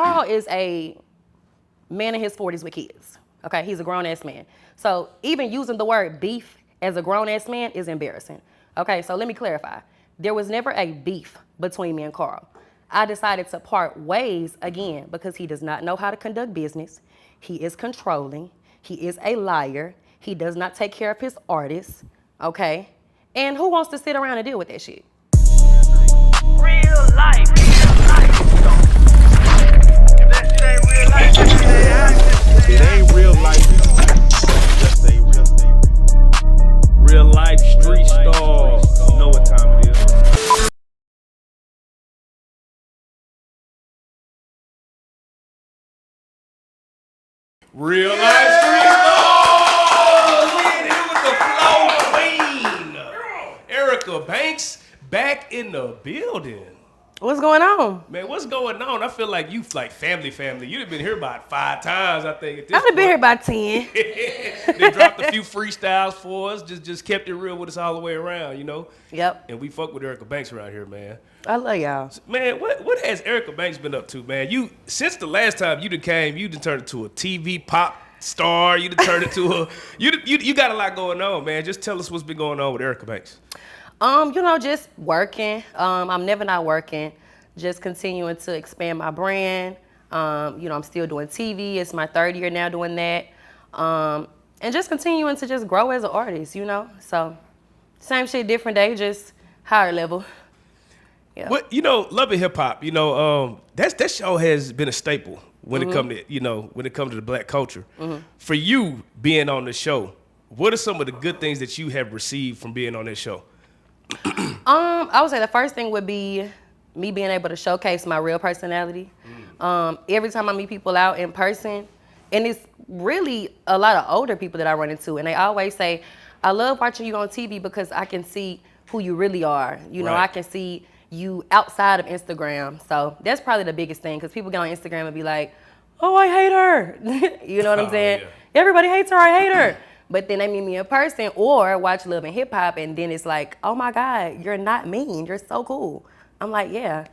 Carl is a man in his 40s with kids. Okay, he's a grown-ass man. So even using the word beef as a grown-ass man is embarrassing. Okay, so let me clarify. There was never a beef between me and Carl. I decided to part ways again because he does not know how to conduct business. He is controlling. He is a liar. He does not take care of his artists, okay? And who wants to sit around and deal with that shit? Real life. If that shit ain't real life, it ain't real life. Just say real life street stars. You know what time it is. Real life street stars. We in here with the flow queen, Erica Banks, back in the building. What's going on? Man, what's going on? I feel like you like family. You've been here about 5 times, I think. At this I've been here about 10. They dropped a few freestyles for us. Just kept it real with us all the way around, you know. Yep. And we fuck with Erica Banks around here, man. I love y'all. Man, what has Erica Banks been up to, man? You since the last time you turned into a TV pop star. You turned into a you got a lot going on, man. Just tell us what's been going on with Erica Banks. Just working. I'm never not working. Just continuing to expand my brand. I'm still doing TV. It's my 3rd year now doing that. And just continuing to just grow as an artist, you know? So, same shit, different day, just higher level. Yeah. What Love and Hip Hop, that show has been a staple when it comes to the black culture. Mm-hmm. For you being on the show, what are some of the good things that you have received from being on this show? I would say the first thing would be me being able to showcase my real personality. Every time I meet people out in person, and it's really a lot of older people that I run into, and they always say, I love watching you on TV because I can see who you really are. I can see you outside of Instagram. So that's probably the biggest thing, because people get on Instagram and be like, oh, I hate her. You know what I'm saying? Yeah. Everybody hates her, I hate her. But then they meet me in person or watch Love and Hip Hop, and then it's like, oh my God, you're not mean. You're so cool. I'm like, yeah,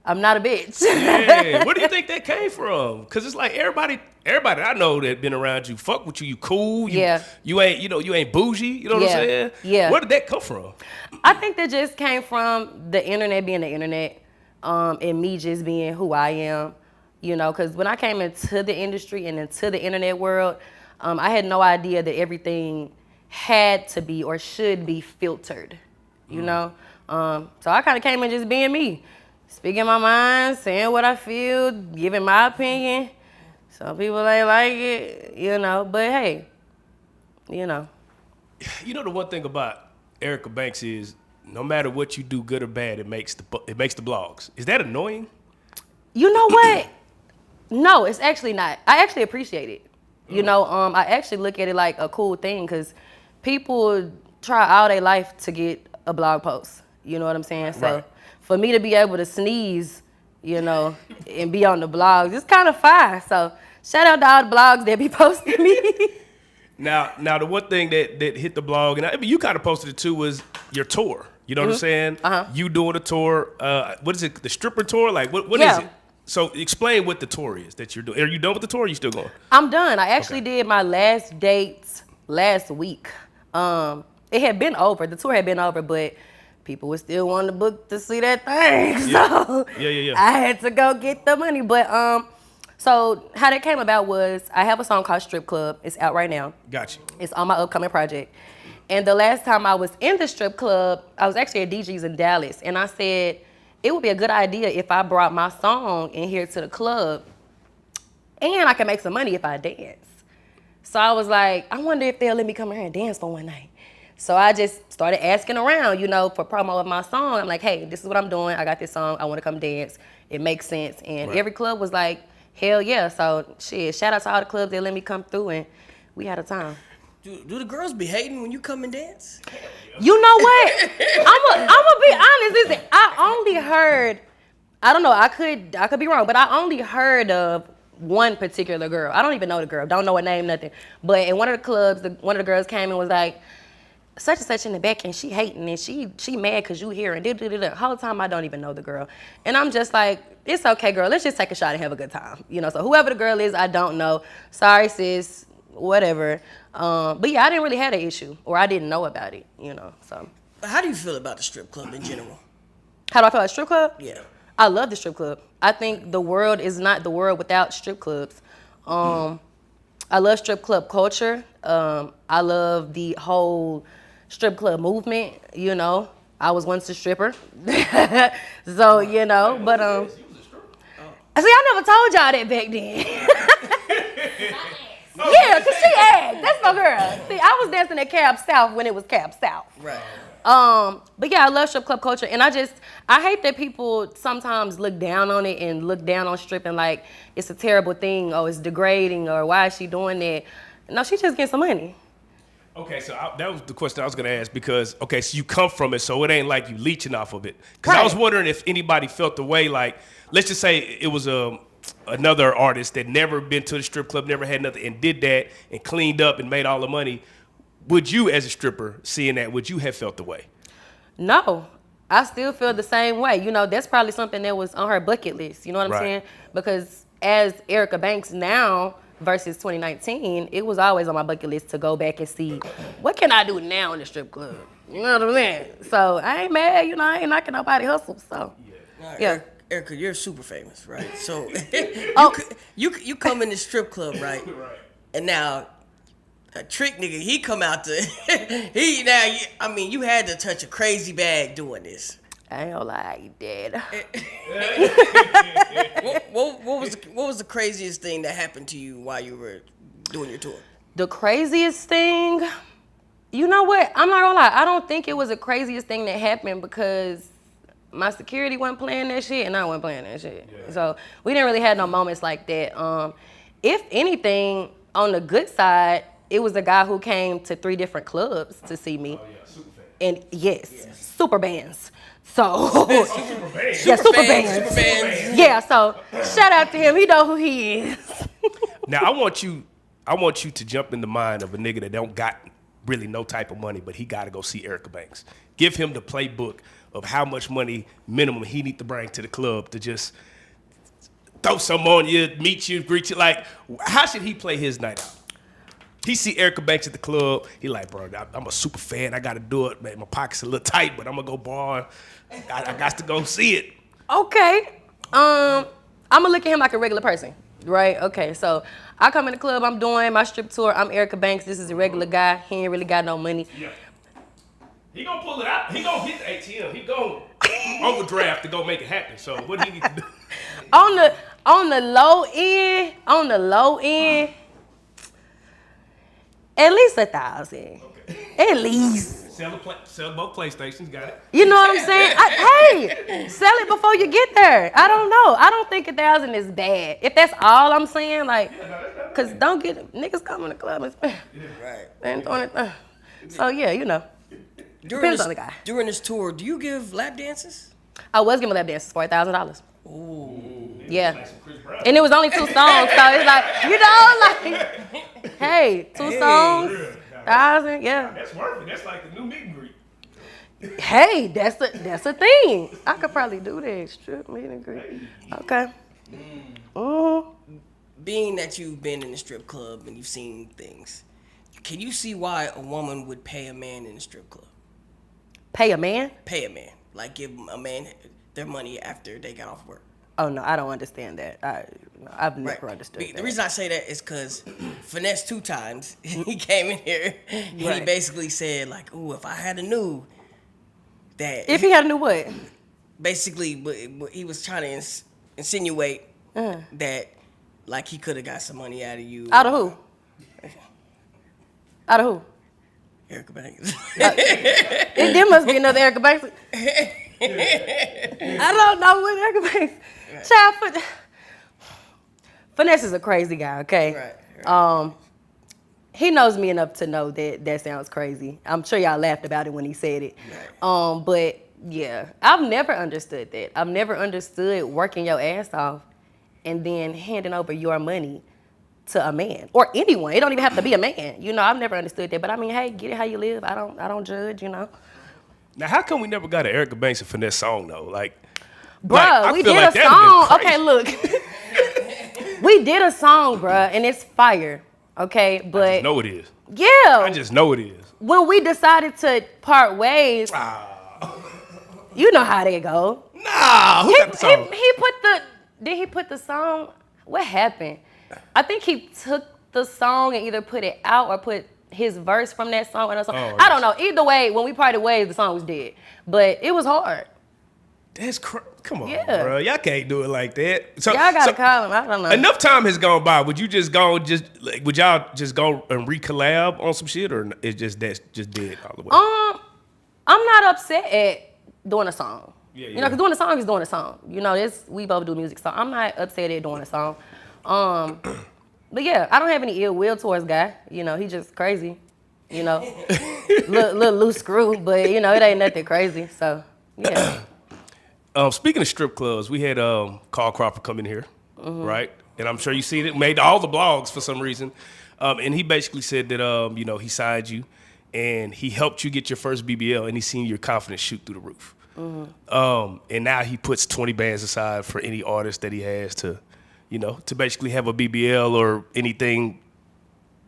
I'm not a bitch. Yeah. Where do you think that came from? Because it's like everybody I know that been around you, fuck with you, you cool. You ain't, you ain't bougie. You know what I'm saying? Yeah. Where did that come from? I think that just came from the internet being the internet, and me just being who I am. Because when I came into the industry and into the internet world, I had no idea that everything had to be or should be filtered, you know? So I kind of came in just being me, speaking my mind, saying what I feel, giving my opinion. Some people ain't like it, but hey, You know the one thing about Erica Banks is no matter what you do, good or bad, it makes the blogs. Is that annoying? You know what? No, it's actually not. I actually appreciate it. I actually look at it like a cool thing, because people try all their life to get a blog post. You know what I'm saying? So for me to be able to sneeze, and be on the blogs, it's kind of fire. So shout out to all the blogs that be posting me. Now the one thing that hit the blog, and you kind of posted it too, was your tour. You know what I'm saying? Uh-huh. You doing a tour. What is it? The stripper tour? Like what is it? So explain what the tour is that you're doing. Are you done with the tour or are you still going? I'm done. I actually did my last dates last week. It had been over. The tour had been over, but people would still want to book to see that thing. So I had to go get the money. But so how that came about was I have a song called Strip Club. It's out right now. Gotcha. It's on my upcoming project. And the last time I was in the strip club, I was actually at DG's in Dallas. And I said, it would be a good idea if I brought my song in here to the club, and I can make some money if I dance. So I was like, I wonder if they'll let me come in here and dance for one night. So I just started asking around, for promo of my song. I'm like, hey, this is what I'm doing. I got this song. I want to come dance. It makes sense. And every club was like, hell yeah. So shit, shout out to all the clubs that let me come through, and we had a time. Do the girls be hating when you come and dance? You know what? I'm gonna be honest. Listen, I only heard, I don't know, I could be wrong, but I only heard of one particular girl. I don't even know the girl. Don't know her name, nothing. But in one of the clubs, one of the girls came and was like, such and such in the back, and she hating, and she mad because you here, and the whole time I don't even know the girl. And I'm just like, it's okay, girl. Let's just take a shot and have a good time. You know, so whoever the girl is, I don't know. Sorry, sis, whatever. But yeah, I didn't really have an issue, or I didn't know about it, you know, so. How do you feel about the strip club in general? How do I feel about strip club? Yeah. I love the strip club. I think the world is not the world without strip clubs. I love strip club culture. I love the whole strip club movement, you know. I was once a stripper. So, you know, but see, I never told y'all that back then. Yeah, cause she asked. That's my girl. See, I was dancing at Cab South when it was Cab South. Right. But yeah, I love strip club culture, and I hate that people sometimes look down on it and look down on stripping like it's a terrible thing or it's degrading or why is she doing that? No, she just getting some money. Okay, so that was the question I was gonna ask because so you come from it, so it ain't like you leeching off of it. Because I was wondering if anybody felt the way like, let's just say it was another artist that never been to the strip club, never had nothing, and did that and cleaned up and made all the money. Would you, as a stripper, seeing that, would you have felt the way? No, I still feel the same way. You know, that's probably something that was on her bucket list. You know what I'm saying? Because as Erica Banks now versus 2019, it was always on my bucket list to go back and see what can I do now in the strip club. You know what I'm saying? So I ain't mad. You know, I ain't knocking nobody hustle. So yeah. Erica, you're super famous, right? So Oh. you come in the strip club, right? And now a trick nigga, he come out to you had to touch a crazy bag doing this. I ain't gonna lie, you did. What was the craziest thing that happened to you while you were doing your tour? The craziest thing, you know what? I'm not gonna lie. I don't think it was the craziest thing that happened because my security wasn't playing that shit and I wasn't playing that shit. Yeah. So we didn't really have no moments like that. If anything, on the good side, it was a guy who came to 3 different clubs to see me. Oh yeah, super fan. And yes, super bands. So super bands. Yeah, super bands. Yeah, so shout out to him. He know who he is. Now I want you to jump in the mind of a nigga that don't got really no type of money, but he gotta go see Erica Banks. Give him the playbook of how much money minimum he need to bring to the club to just throw some on you, meet you, greet you. Like, how should he play his night out? He see Erica Banks at the club. He like, bro, I'm a super fan. I got to do it, man. My pocket's a little tight, but I'm going to go bar. I got to go see it. Okay. I'm going to look at him like a regular person, right? Okay, so I come in the club. I'm doing my strip tour. I'm Erica Banks. This is a regular guy. He ain't really got no money. Yeah. He going to pull it out. He going to hit the ATM. He going to overdraft to go make it happen. So what do he need to do? On the low end, at least 1,000. Okay. At least. Sell both PlayStations, got it. You know what I'm saying? Hey, sell it before you get there. I don't know. I don't think 1,000 is bad. If that's all I'm saying, like, cause don't get niggas come in the club and spend. Right. And doing it. So yeah, you know. Depends on the guy. During this tour, do you give lap dances? I was giving lap dances for $1,000. Ooh. Yeah. And it was only 2 songs, so it's like, you know, like, hey, 2 songs, 1,000, yeah. That's worth it. That's like the new meet and greet. Hey, that's a thing. I could probably do that. Strip meet and greet. Okay. Being that you've been in the strip club and you've seen things, can you see why a woman would pay a man in the strip club? Pay a man? Pay a man. Like give a man their money after they got off work. Oh, no, I don't understand that. I've never understood that. The reason I say that is because Finesse 2 times, he came in here and he basically said, like, ooh, if I had a knew that... If he had a knew what? Basically, he was trying to insinuate that, like, he could have got some money out of you. Out of who? Out of who? Erica Banks. There must be another Erica Banks. I don't know what Erica Banks. Child, Finesse is a crazy guy, okay? Right. He knows me enough to know that sounds crazy. I'm sure y'all laughed about it when he said it. Right. But yeah, I've never understood that. I've never understood working your ass off and then handing over your money to a man or anyone. It don't even have to be a man. You know, I've never understood that. But I mean, hey, get it how you live. I don't judge, you know. Now, how come we never got an Erica Banks and Finesse song though? Like, Bruh, I we feel did like a that'd song. been Okay, crazy. look. We did a song, bruh, and it's fire. Okay, I but just know it is. yeah. I just know it is. When we decided to part ways, you know how they go. Nah, who got the song? Did he put the song? What happened? I think he took the song and either put it out or put his verse from that song in a song. Oh, I don't know. Either way, when we parted ways, the song was dead. But it was hard. That's come on, Yeah. bro. Y'all can't do it like that. So, Y'all gotta call him. I don't know. Enough time has gone by. Would you just go would y'all just go and re-collab on some shit, or it's just that's just dead all the way? I'm not upset at doing a song. Yeah, You know, because doing a song is doing a song. You know, we both do music, so I'm not upset at doing a song. But yeah, I don't have any ill will towards guy. You know, he just crazy. You know, little loose screw, but you know, it ain't nothing crazy. So yeah. Speaking of strip clubs, we had Carl Crawford come in here, right? And I'm sure you seen it. Made all the blogs for some reason, and he basically said that you know, he signed you, and he helped you get your first BBL, and he seen your confidence shoot through the roof. And now he puts 20 bands aside for any artist that he has to, you know, to basically have a BBL or anything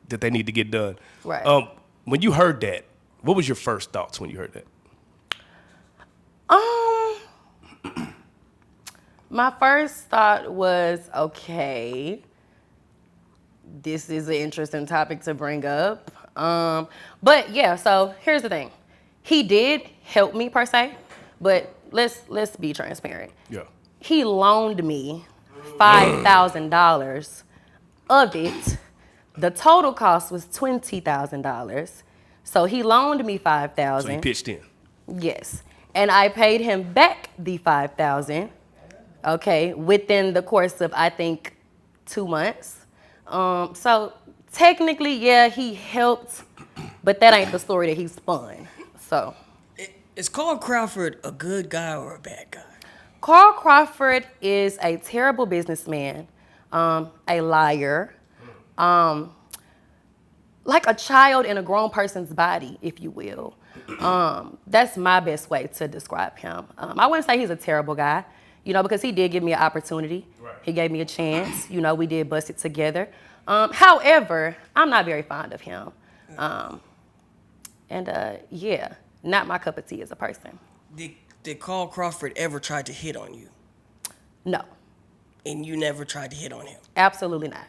that they need to get done. Right. When you heard that, what was your first thoughts when you heard that? My first thought was, okay, this is an interesting topic to bring up. But yeah, so here's the thing. He did help me per se, but let's be transparent. Yeah. He loaned me $5,000 of it. The total cost was $20,000. So he loaned me $5,000. So he pitched in. Yes. And I paid him back the $5,000, okay, within the course of, I think, 2 months. So technically, yeah, he helped, but that ain't the story that he spun. So. Is Carl Crawford a good guy or a bad guy? Carl Crawford is a terrible businessman, a liar, like a child in a grown person's body, if you will. That's my best way to describe him. I wouldn't say he's a terrible guy, you know, because he did give me an opportunity. Right. He gave me a chance. You know, we did bust it together. However, I'm not very fond of him. Yeah, not my cup of tea as a person. Did Carl Crawford ever try to hit on you? No. And you never tried to hit on him? Absolutely not.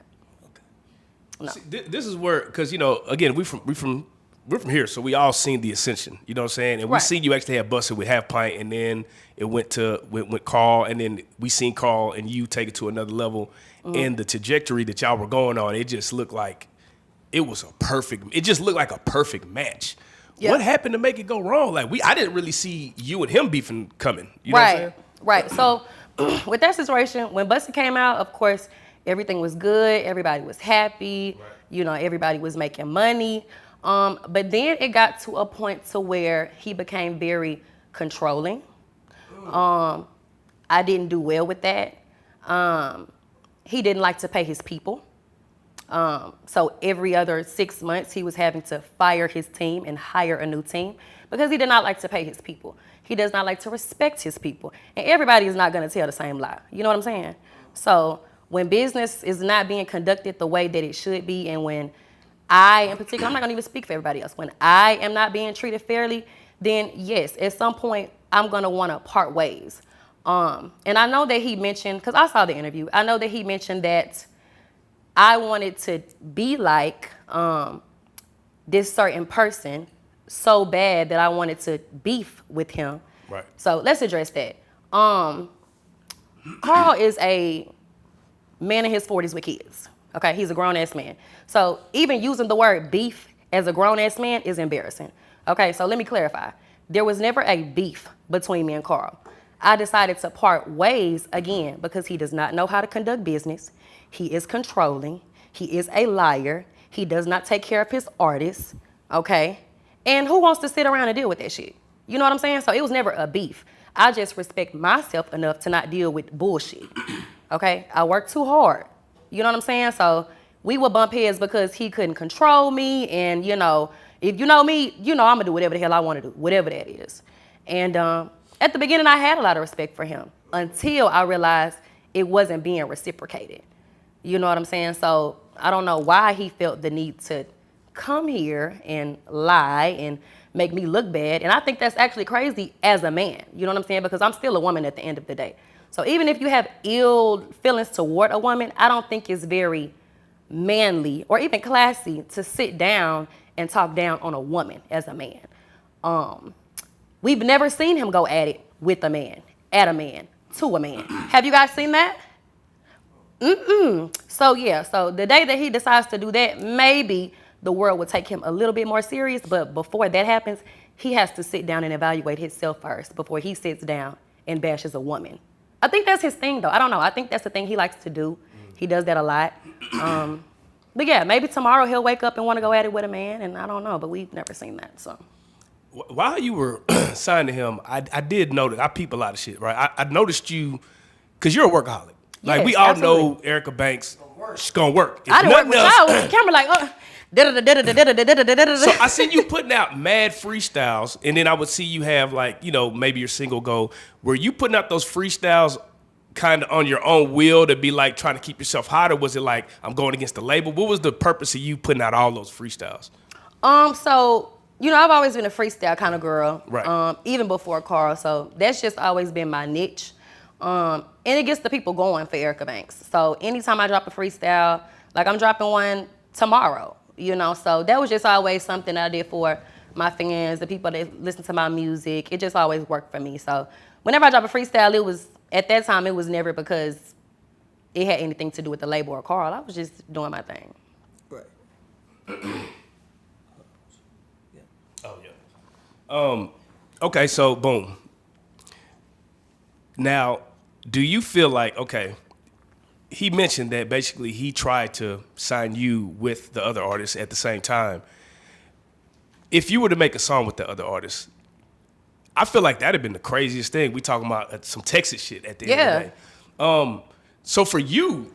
No. See, this is where, because, you know, again, we're from here, so we all seen the ascension. You know what I'm saying? And we seen you actually have busted with Half Pint, and then it went Carl, and then we seen Carl and you take it to another level. And the trajectory that y'all were going on, it just looked like it just looked like a perfect match. Yeah. What happened to make it go wrong? Like I didn't really see you and him beefing coming. You know what I'm saying? Right. So with that situation, when Busted came out, of course, everything was good. Everybody was happy. Right. You know, everybody was making money. But then it got to a point to where he became very controlling. I didn't do well with that. He didn't like to pay his people. So every other 6 months, he was having to fire his team and hire a new team because he did not like to pay his people. He does not like to respect his people. And everybody is not going to tell the same lie. You know what I'm saying? So when business is not being conducted the way that it should be, and when I, in particular, I'm not going to even speak for everybody else, when I am not being treated fairly, then yes, at some point, I'm going to want to part ways. And I know that he mentioned, because I saw the interview, I know that he mentioned that I wanted to be like this certain person so bad that I wanted to beef with him. Right. So let's address that. Carl is a man in his 40s with kids. Okay, he's a grown-ass man. So even using the word beef as a grown-ass man is embarrassing. Okay, so let me clarify. There was never a beef between me and Carl. I decided to part ways again because he does not know how to conduct business. He is controlling. He is a liar. He does not take care of his artists, okay? And who wants to sit around and deal with that shit? You know what I'm saying? So it was never a beef. I just respect myself enough to not deal with bullshit, okay? I work too hard. You know what I'm saying? So we would bump heads because he couldn't control me. And, you know, if you know me, you know I'm going to do whatever the hell I want to do, whatever that is. And at the beginning, I had a lot of respect for him. until I realized it wasn't being reciprocated. You know what I'm saying? So I don't know why he felt the need to come here and lie and make me look bad. And I think that's actually crazy as a man. You know what I'm saying? Because I'm still a woman at the end of the day. So even if you have ill feelings toward a woman, I don't think it's very manly or even classy to sit down and talk down on a woman as a man. We've never seen him go at it with a man, at a man, to a man. Have you guys seen that? So yeah, so the day that he decides to do that, maybe the world will take him a little bit more serious, but before that happens, he has to sit down and evaluate himself first before he sits down and bashes a woman. I think that's his thing though. I don't know. I think that's the thing he likes to do. He does that a lot. But yeah, maybe tomorrow he'll wake up and want to go at it with a man, and I don't know, but we've never seen that, so. While you were signed to him, I did notice, I peep a lot of shit, right? I noticed you, because you're a workaholic. Like, Yes, we all absolutely. know Erica Banks, she's going to work. If I done worked nothing with else- y'all with the camera like, So I seen you putting out mad freestyles, and then I would see you have, like, you know, maybe your single go. Were you putting out those freestyles kind of on your own will to be like trying to keep yourself hot, or was it like I'm going against the label? What was the purpose of you putting out all those freestyles? So, you know, I've always been a freestyle kind of girl. Right. Even before Carl. So that's just always been my niche. And it gets the people going for Erica Banks. So anytime I drop a freestyle, like I'm dropping one tomorrow, you know, so that was just always something that I did for my fans, the people that listen to my music. It just always worked for me. So whenever I drop a freestyle, it was, at that time, it was never because it had anything to do with the label or Carl. I was just doing my thing. Right. Oh yeah. Okay, so boom. Now, do you feel like, okay, he mentioned that basically he tried to sign you with the other artists at the same time. If you were to make a song with the other artists, I feel like that'd have been the craziest thing. We talking about some Texas shit at the end of the day. So for you,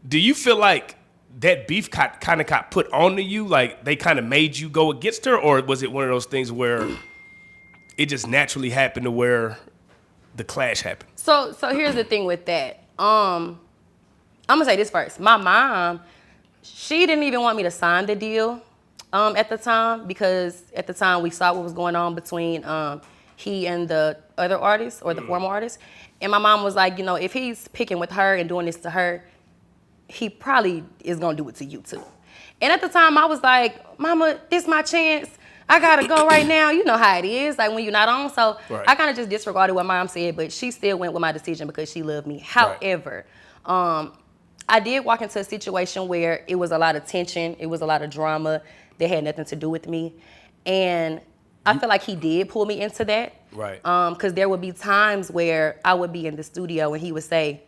do you feel like that beef kind of got put onto you? Like they kind of made you go against her, or was it one of those things where it just naturally happened to where the clash happened? So here's the thing with that. I'm gonna say this first. My mom, she didn't even want me to sign the deal at the time, because at the time we saw what was going on between he and the other artist or the former artist. And my mom was like, you know, if he's picking with her and doing this to her, he probably is gonna do it to you too. And at the time I was like, Mama, this my chance. I gotta go right now. You know how it is, like when you're not on. So Right. I kind of just disregarded what Mom said, but she still went with my decision because she loved me. However, I did walk into a situation where it was a lot of tension. It was a lot of drama that had nothing to do with me. And I feel like he did pull me into that. Right. Because there would be times where I would be in the studio and he would say,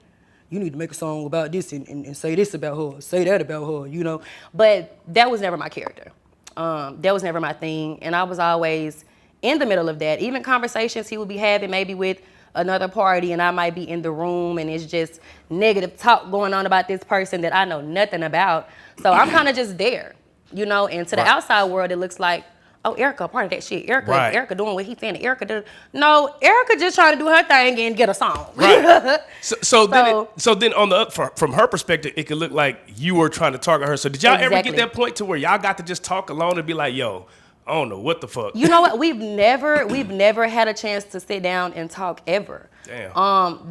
you need to make a song about this and say this about her, say that about her, you know. But that was never my character. That was never my thing. And I was always in the middle of that. Even conversations he would be having maybe with another party and I might be in the room and it's just negative talk going on about this person that I know nothing about. So I'm kind of just there, you know. And to the outside world, it looks like, oh, Erica, part of that shit. Erica doing what he's saying. Erica did. No, Erica just trying to do her thing and get a song. Right. So then on the from her perspective, it could look like you were trying to target her. So did y'all ever get that point to where y'all got to just talk alone and be like, yo, I don't know what the fuck. You know what? We've never had a chance to sit down and talk ever. Damn.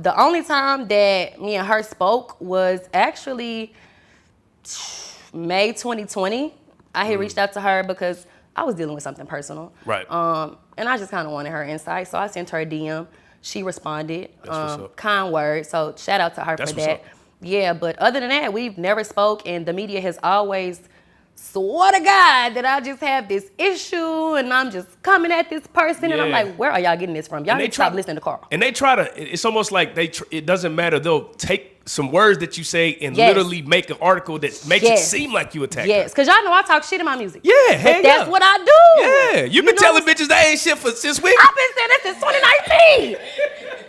The only time that me and her spoke was actually May 2020. I had reached out to her because I was dealing with something personal. Right. And I just kind of wanted her insight. So I sent her a DM. She responded. That's what's up. Kind words. So shout out to her That's for what's that. up. Yeah, but other than that, we've never spoke, and the media has always swore to God that I just have this issue and I'm just coming at this person. And I'm Yeah. like, where are y'all getting this from? Y'all need to stop listening to Carl. And they try to, it's almost like it doesn't matter. They'll take some words that you say and Yes. literally make an article that makes it seem like you attacked Yes, her. because y'all know I talk shit in my music. Yeah, But hang that's up. what I do. Yeah, you've been know telling what bitches they ain't shit since we. I've been saying this since 2019.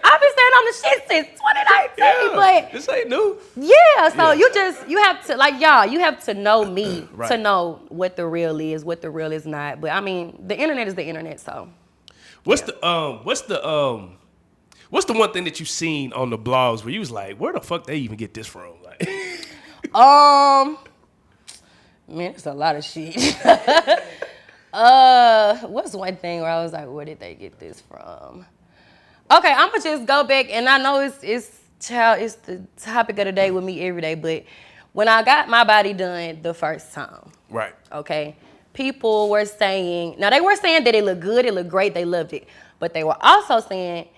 I've been saying I'm the shit since 2019, but This ain't new. yeah, so Yeah. you have to, like, y'all, you have to know me Right. to know what the real is, what the real is not. But I mean, the internet is the internet, so. What's the one thing that you seen on the blogs where you was like, where the fuck they even get this from? Like, man, it's a lot of shit. What's one thing where I was like, where did they get this from? Okay, I'm gonna just go back, and I know it's the topic of the day with me every day, but when I got my body done the first time, right. okay, people were saying, now they were saying that it looked good, it looked great, they loved it, but they were also saying,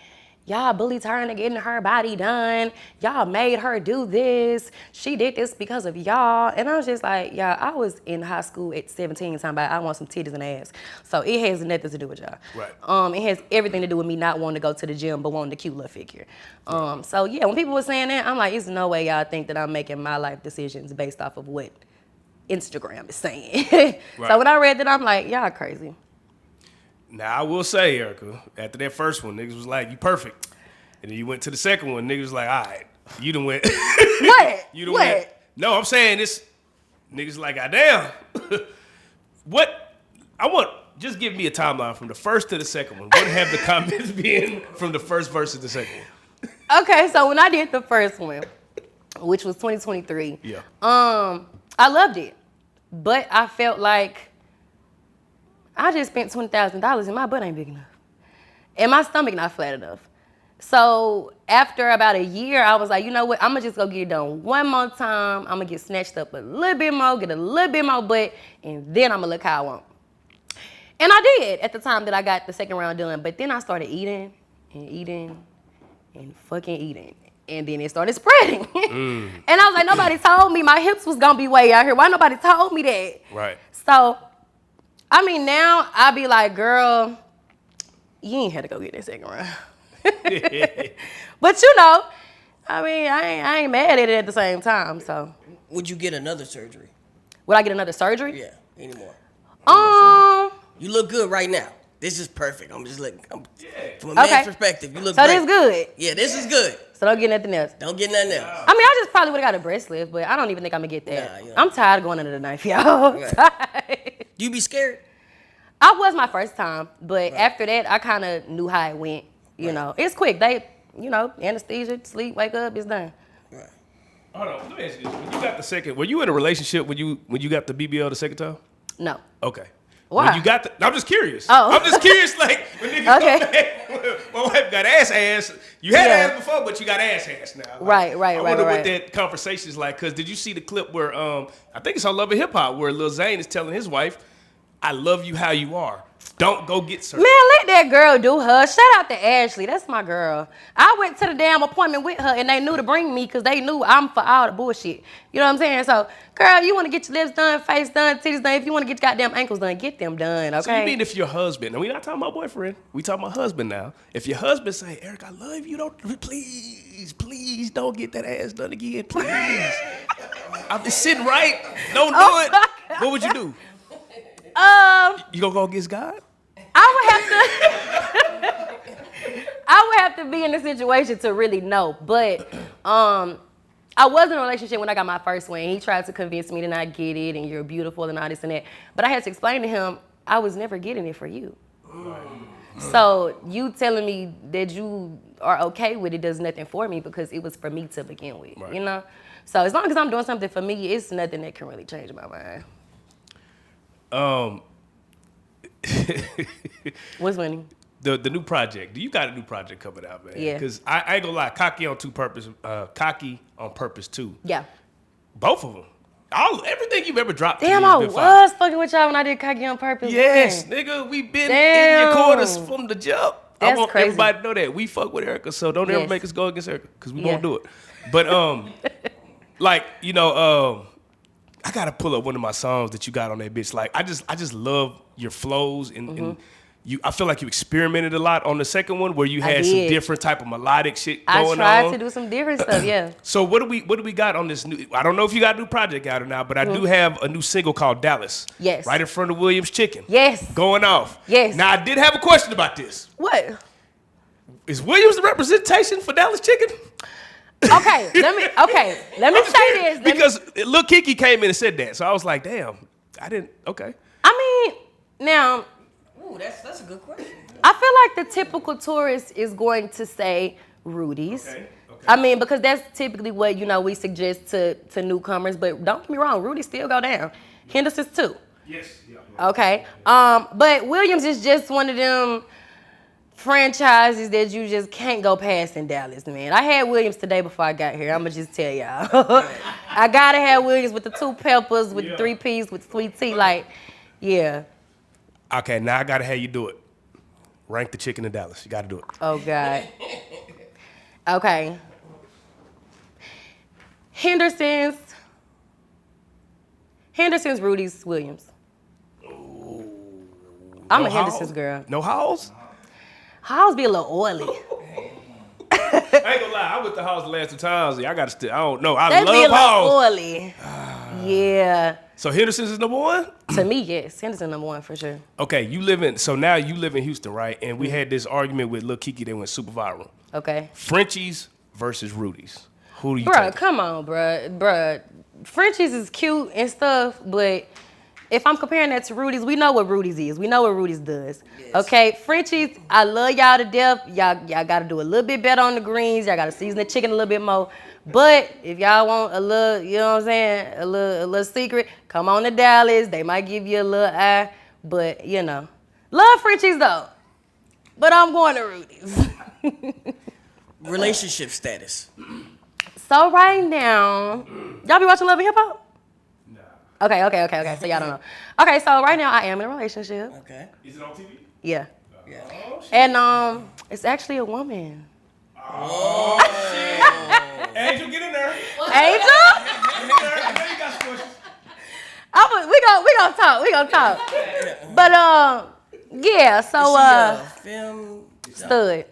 y'all bullied her into getting her body done. Y'all made her do this. She did this because of y'all. And I was just like, y'all, I was in high school at 17 talking about I want some titties and ass. So it has nothing to do with y'all. Right. It has everything to do with me not wanting to go to the gym but wanting the cute little figure. So yeah, when people were saying that, I'm like, there's no way y'all think that I'm making my life decisions based off of what Instagram is saying. Right. So when I read that, I'm like, y'all crazy. Now, I will say, Erica, after that first one, niggas was like, you perfect. And then you went to the second one, niggas was like, all right, you done went. What? You done What? went. No, I'm saying this, niggas like, goddamn. What, just give me a timeline from the first to the second one. What have the comments been from the first verse to the second one? Okay, so when I did the first one, which was 2023, Yeah. I loved it. But I felt like I just spent $20,000 and my butt ain't big enough. And my stomach not flat enough. So after about a year, I was like, you know what? I'm going to just go get it done one more time. I'm going to get snatched up a little bit more, get a little bit more butt, and then I'm going to look how I want. And I did at the time that I got the second round done. But then I started eating and fucking eating. And then it started spreading. And I was like, nobody told me my hips was going to be way out here. Why nobody told me that? Right. So, I mean, now I be like, girl, you ain't had to go get that second round. But you know, I mean, I ain't mad at it at the same time, so. Would you get another surgery? Would I get another surgery? Yeah, anymore. You look good right now. This is perfect. I'm just looking. From a man's perspective, you look so great. this good. Yeah, this is good. So don't get nothing else. Don't get nothing else. I mean, I just probably would have got a breast lift, but I don't even think I'm gonna get that. Nah, I'm tired of going under the knife, y'all. Right. Tired. Do you be scared? I was my first time, but after that, I kind of knew how it went. You know, it's quick. They, you know, anesthesia, sleep, wake up, it's done. Right. Hold on, let me ask you this. When you got the second, were you in a relationship when you got the BBL the second time? No. Okay. Why? When you got the, I'm just curious. Oh. I'm just curious, like, when niggas Okay. come back, my wife got ass. You had ass before, but you got ass now. Right. I wonder what that conversation is like, because did you see the clip where, I think it's on Love and Hip Hop, where Lil Zane is telling his wife, I love you how you are. Don't go get surgery. Man, let that girl do her. Shout out to Ashley. That's my girl. I went to the damn appointment with her, and they knew to bring me because they knew I'm for all the bullshit. You know what I'm saying? So, girl, you want to get your lips done, face done, titties done. If you want to get your goddamn ankles done, get them done, okay? So you mean if your husband, and we're not talking about boyfriend, we talking about husband now. If your husband say, Eric, I love you, please don't get that ass done again, please. I've been sitting right, don't do it. What would you do? You gonna go against God? I would have to be in the situation to really know. But I was in a relationship when I got my first one. He tried to convince me to not get it and you're beautiful and all this and that. But I had to explain to him, I was never getting it for you. So you telling me that you are okay with it does nothing for me because it was for me to begin with, you know? So as long as I'm doing something for me, it's nothing that can really change my mind. What's funny? The new project. You got a new project coming out, man. Yeah. Because I ain't gonna lie, cocky on purpose too. Yeah. Both of them. Everything you've ever dropped. Damn, to me I has been fire. was fucking with y'all when I did Cocky on Purpose. Yes, man. nigga, we been in Damn. your corners from the jump. I That's want crazy. everybody to know that we fuck with Erica, so don't ever make us go against Erica because we Yeah. won't do it. But like I gotta pull up one of my songs that you got on that bitch. Like I just love your flows and I feel like you experimented a lot on the second one where you had some did. different type of melodic shit going on. I tried to do some different stuff, yeah. So what do we got on this new? I don't know if you got a new project out or not, but I do have a new single called Dallas. Yes. Right in front of Williams Chicken. Yes. Going off. Yes. Now I did have a question about this. What? Is Williams the representation for Dallas Chicken? Okay, let me say this. Because Lil Kiki came in and said that, so I was like, damn, I didn't. Okay. I mean, now, Ooh, that's a good question. I feel like the typical tourist is going to say Rudy's. Okay. I mean, because that's typically what, we suggest to newcomers. But don't get me wrong, Rudy's still go down. Henderson's too. Yes. Yeah. Okay. But Williams is just one of them franchises that you just can't go past in Dallas, man. I had Williams today before I got here. I'ma just tell y'all. I gotta have Williams with the 2 peppers, with the 3 peas, with sweet tea. Like, yeah. Okay, now I gotta have you do it. Rank the chicken in Dallas. You gotta do it. Oh God. Okay. Henderson's, Rudy's, Williams. I'm No a Henderson's Halls? girl. No Halls? Halls be a little oily. I ain't gonna lie. I went to Halls the last 2 times. I gotta still. I don't know. I They be a love little Halls. oily. Yeah. So Henderson's is number 1. To me, yes. Henderson number 1 for sure. Okay, now you live in Houston, right? And we had this argument with Lil Kiki that went super viral. Okay. Frenchies versus Rudy's. Who do you Bruh, take? come on, bruh. Frenchies is cute and stuff, but if I'm comparing that to Rudy's, we know what Rudy's is. We know what Rudy's does. Yes. Okay, Frenchies, I love y'all to death. Y'all gotta do a little bit better on the greens. Y'all gotta season the chicken a little bit more. But if y'all want a little, you know what I'm saying, a little secret, come on to Dallas. They might give you a little eye, but love Frenchies though. But I'm going to Rudy's. Relationship status. So right now, y'all be watching Love and Hip Hop? No. Okay. So y'all don't know. Okay, so right now I am in a relationship. Okay. Is it on TV? Yeah. Yeah. And it's actually a woman. Oh, shit. Angel, get in there. Angel? Get in there. I know you got some questions. We gonna talk. But yeah, so Film stud.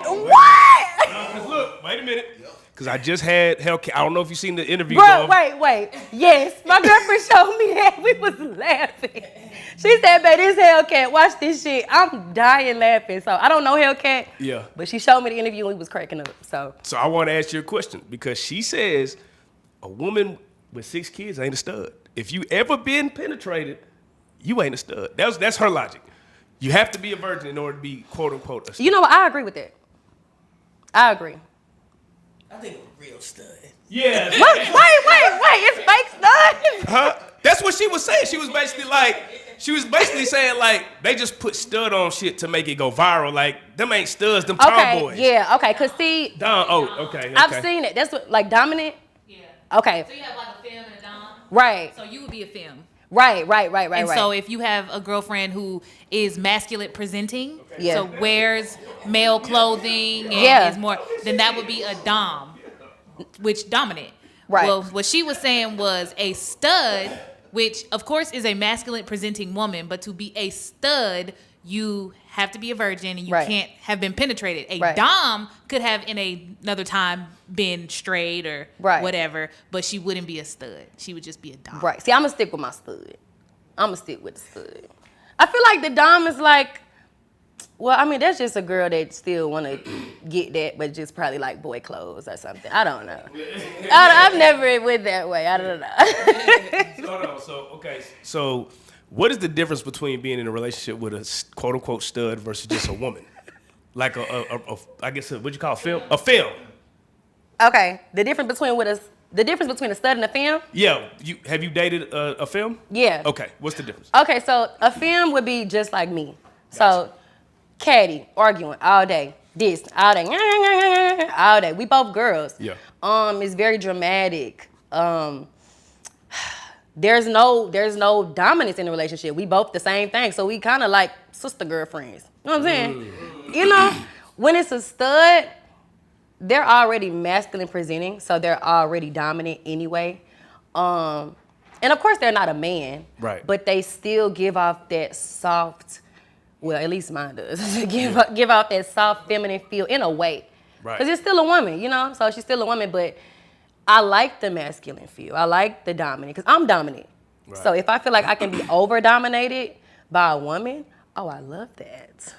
What? Look, wait a minute. Because I just had Hellcat. I don't know if you've seen the interview. Bro, wait. Yes, my girlfriend showed me that. We was laughing. She said, "Babe, this Hellcat. Watch this shit." I'm dying laughing. So I don't know Hellcat. Yeah. But she showed me the interview and we was cracking up. So I want to ask you a question because she says a woman with 6 kids ain't a stud. If you ever been penetrated, you ain't a stud. That's her logic. You have to be a virgin in order to be quote unquote a stud. you know what? I agree with that. I agree. I think a real stud. Yeah. Wait, it's fake stud? Huh? That's what she was saying. She was basically saying like they just put stud on shit to make it go viral. Like them ain't studs, them tomboys. Yeah, okay. Cause see, okay. I've seen it. That's what like dominant. Yeah. Okay. So you have like a femme and a dom. Right. So you would be a femme. Right. And so if you have a girlfriend who is masculine presenting, Yeah. so wears male clothing and Yeah. is more, then that would be a dom, which dominant. Right. Well, what she was saying was a stud, which of course is a masculine presenting woman, but to be a stud, you have to be a virgin and you Right. can't have been penetrated. A Right. dom could have another time been straight or Right. whatever, but she wouldn't be a stud. She would just be a dom. Right. See, I'm gonna stick with my stud. I'm gonna stick with the stud. I feel like the dom is like, well, I mean, that's just a girl that still wanna get that, but just probably like boy clothes or something. I don't know. I've never went that way. I don't know. So what is the difference between being in a relationship with a quote unquote stud versus just a woman? Like I guess what you call a film? A film. Okay. The difference between a stud and a femme? Yeah. Have you dated a film? Yeah. Okay. What's the difference? Okay, so a femme would be just like me. So, catty, arguing all day. This, all day, all day. We both girls. Yeah. It's very dramatic. There's no dominance in the relationship. We both the same thing. So we kind of like sister girlfriends. You know what I'm saying? You know, when it's a stud, they're already masculine presenting, so they're already dominant anyway. And of course they're not a man. Right. But they still give off that soft, well, at least mine does, give off that soft feminine feel in a way. Right. Because it's still a woman, you know? So she's still a woman, but I like the masculine feel. I like the dominant, because I'm dominant. Right. So if I feel like I can be over-dominated by a woman, oh, I love that.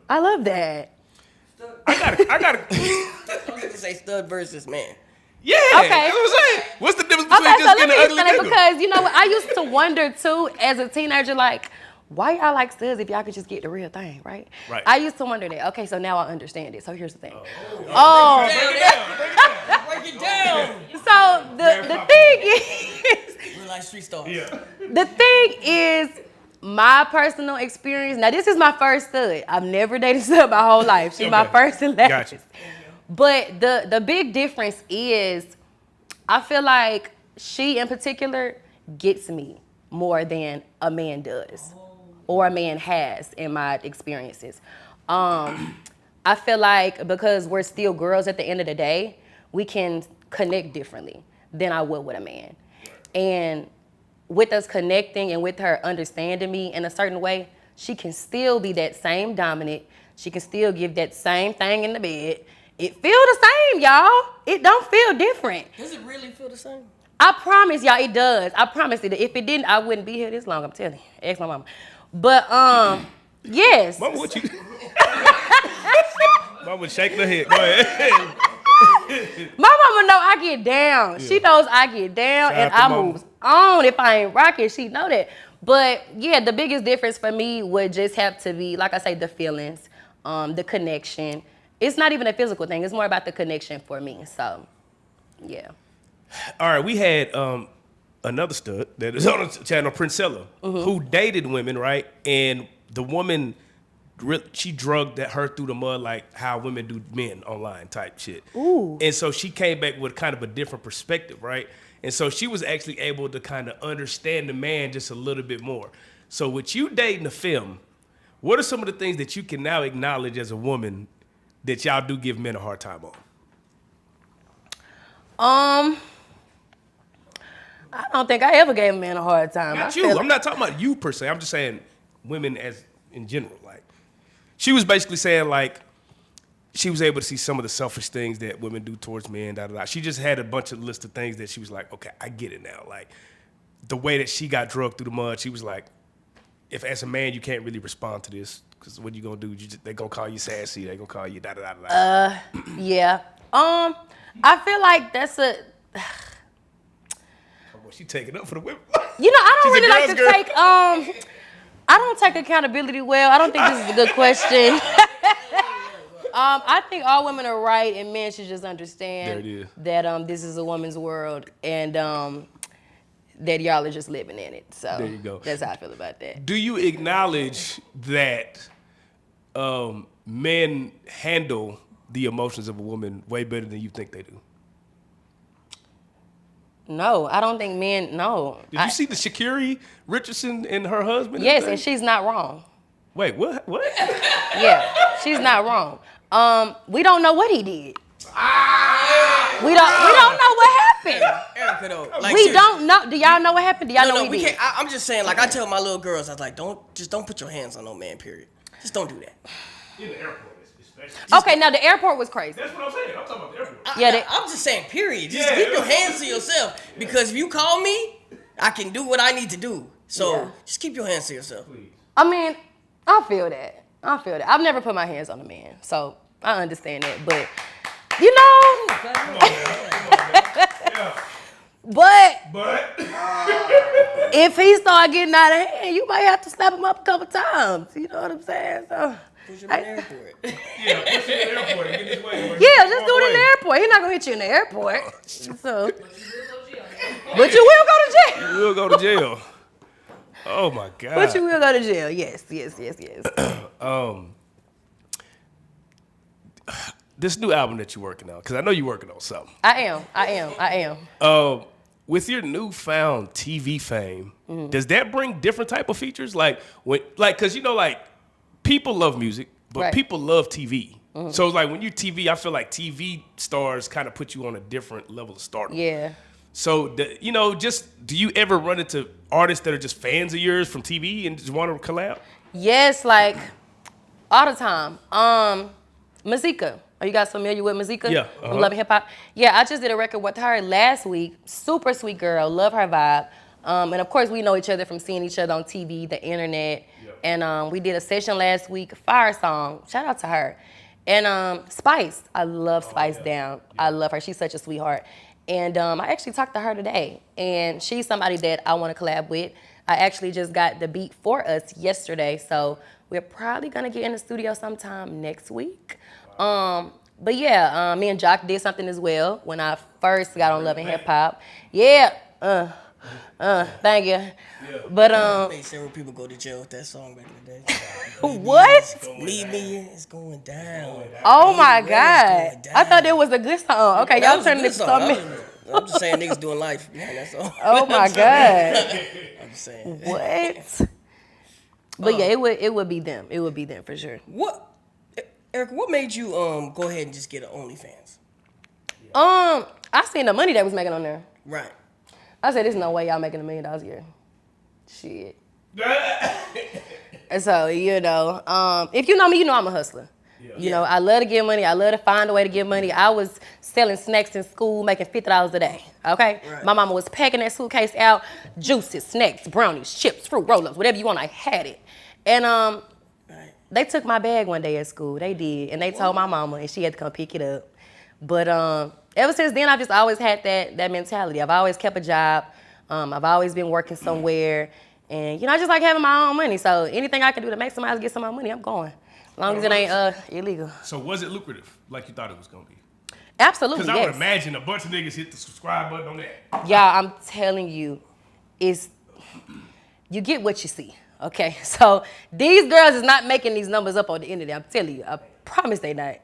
I love that. I got I was going to say stud versus man. Yeah. Okay. That's what I'm saying. What's the difference between Okay, so just let getting me an ugly explain it nigga? because, you know what, I used to wonder too as a teenager, like, why y'all like studs if y'all could just get the real thing, right? Right. I used to wonder that. Okay, so now I understand it. So here's the thing. Break it down. So the thing is, Real life street stars. the thing is, my personal experience. Now, this is my first stud. I've never dated a stud my whole life. She's my first and last. Gotcha. But the big difference is, I feel like she in particular gets me more than a man does, or a man has in my experiences. I feel like because we're still girls at the end of the day, we can connect differently than I would with a man. And with us connecting and with her understanding me in a certain way, she can still be that same dominant. She can still give that same thing in the bed. It feel the same, y'all. It don't feel different. Does it really feel the same? I promise y'all it does. I promise it. If it didn't, I wouldn't be here this long, I'm telling you. Ask my mama. But yes. Mama, what you? Mama shaking her head. Go ahead. My mama know I get down. She knows I get down Shout and out to I mama. moves on. If I ain't rocking, she know that. But yeah, the biggest difference for me would just have to be, like I say, the feelings, the connection. It's not even a physical thing. It's more about the connection for me. So, yeah. All right, we had another stud that is on the channel, Princella, who dated women, right? And the woman, she drugged her through the mud like how women do men online type shit. Ooh. And so she came back with kind of a different perspective, right? And so she was actually able to kind of understand the man just a little bit more. So with you dating a film, what are some of the things that you can now acknowledge as a woman that y'all do give men a hard time on? I don't think I ever gave a man a hard time. Not I you. feel- I'm not talking about you per se. I'm just saying women as in general. Like, she was basically saying like she was able to see some of the selfish things that women do towards men. Da, da, da. She just had a bunch of list of things that she was like, okay, I get it now. Like the way that she got drugged through the mud. She was like, if as a man you can't really respond to this, because what you gonna do? They gonna call you sassy. They gonna call you da da da da. Yeah. I feel like that's a. She taking up for the women. You know, I don't She's a really like to girl's girl. take. I don't take accountability well. I don't think this is a good question. I think all women are right, and men should just understand There it is. that this is a woman's world, and that y'all are just living in it. So There you go. That's how I feel about that. Do you acknowledge that men handle the emotions of a woman way better than you think they do? No, I don't think men. No. Did you see the Sha'Carri Richardson and her husband? Yes, thing? and she's not wrong. Wait, what? What? Yeah, she's not wrong. We don't know what he did. We don't know what happened. Erica, though. Like, We seriously. don't know. Do y'all know what happened? Do y'all know No, what we he did? can't. I'm just saying, like, I tell my little girls, I was like, don't put your hands on no man, period. Just don't do that. In the airport, especially. Okay, now the airport was crazy. That's what I'm saying. I'm talking about the airport. Yeah, I'm just saying, period. Just Yeah. keep your hands to yourself. Because if you call me, I can do what I need to do. So Yeah. just keep your hands to yourself. I mean, I feel that. I've never put my hands on a man, so I understand that. But you know, but if he start getting out of hand, you might have to slap him up a couple times. You know what I'm saying? So Push him in the airport. Yeah, push it in the airport and get his way. yeah, just do it in the airport. He's not gonna hit you in the airport. So, but you will go to jail. We'll go to jail. Oh my God. But you will go to jail. Yes. This new album that you're working on, because I know you're working on something. I am. With your newfound TV fame, Mm-hmm. does that bring different type of features? Because you know, like people love music, but Right. people love TV. So it's like when you're TV, I feel like TV stars kind of put you on a different level of stardom. Yeah. So, do you ever run into artists that are just fans of yours from TV and just want to collab? Yes, like all the time. Mazika. Are you guys familiar with Mazika? Yeah, From Love and Hip Hop. Yeah, I just did a record with her last week. Super sweet girl. Love her vibe. And of course, we know each other from seeing each other on TV, the internet. And we did a session last week, Fire Song. Shout out to her. And Spice. I love Spice Down. I love her. She's such a sweetheart. And I actually talked to her today. And she's somebody that I want to collab with. I actually just got the beat for us yesterday, so we're probably gonna get in the studio sometime next week. But yeah, me and Jock did something as well when I first got on Love and Hip Hop. Yeah, thank you. But They several people go to jail with that song back in the day. what? Leave me, it's going down. Oh my God! I down. thought it was a good song. Okay, That y'all was a turning good this song. something. I'm just saying niggas doing life behind that song. Oh my God! I'm just saying. What? But yeah, it would be them. It would be them for sure. What, Erica? What made you go ahead and just get an OnlyFans? I seen the money they was making on there. Right. I said, there's no way y'all making $1 million a year. Shit. And so, if you know me, you know I'm a hustler. Yeah. You know, I love to get money. I love to find a way to get money. I was selling snacks in school, making $50 a day, okay? Right. My mama was packing that suitcase out, juices, snacks, brownies, chips, fruit roll-ups, whatever you want, I had it. And they took my bag one day at school. They did. And they told my mama, and she had to come pick it up. But ever since then, I've just always had that mentality. I've always kept a job. I've always been working somewhere. And, I just like having my own money. So anything I can do to make somebody get some more money, I'm going. As long as it ain't illegal. So was it lucrative like you thought it was going to be? Absolutely, Because yes. I would imagine a bunch of niggas hit the subscribe button on that. Y'all, I'm telling you, you get what you see, okay? So these girls is not making these numbers up on the internet. I'm telling you. I promise they not.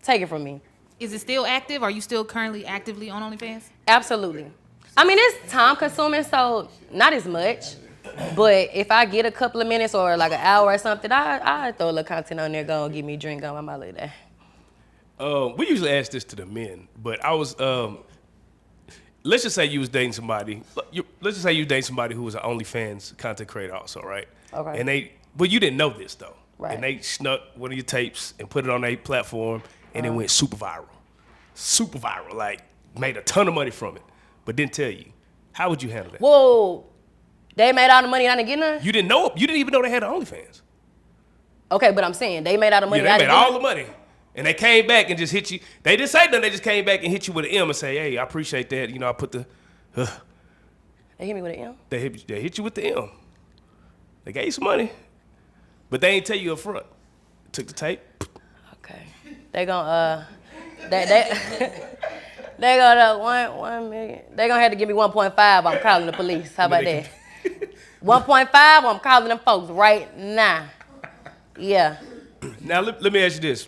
Take it from me. Is it still active? Are you still currently actively on OnlyFans? Absolutely. I mean, it's time consuming, so not as much. But if I get a couple of minutes or like an hour or something, I throw a little content on there, go and give me a drink on my little day. We usually ask this to the men, but I was, let's just say you was dating somebody. Let's just say you dating somebody who was an OnlyFans content creator also, right? Okay. And you didn't know this though. Right. And they snuck one of your tapes and put it on their platform, and it went super viral. Super viral, like made a ton of money from it, but didn't tell you. How would you handle that? Whoa, they made all the money, I didn't get none? You didn't know. You didn't even know they had an OnlyFans. Okay, but I'm saying, they made all the money, Yeah, I they didn't made get all none? the money. And they came back and just hit you. They didn't say nothing. They just came back and hit you with an M and say, hey, I appreciate that. I put the... They hit me with an M? They hit you with the M. They gave you some money. But they ain't tell you up front. Took the tape. Okay. They gonna, they gonna, 1 million. They gonna have to give me 1.5, I'm calling the police. How about that? 1.5, I'm calling them folks right now. Yeah. Now, let me ask you this.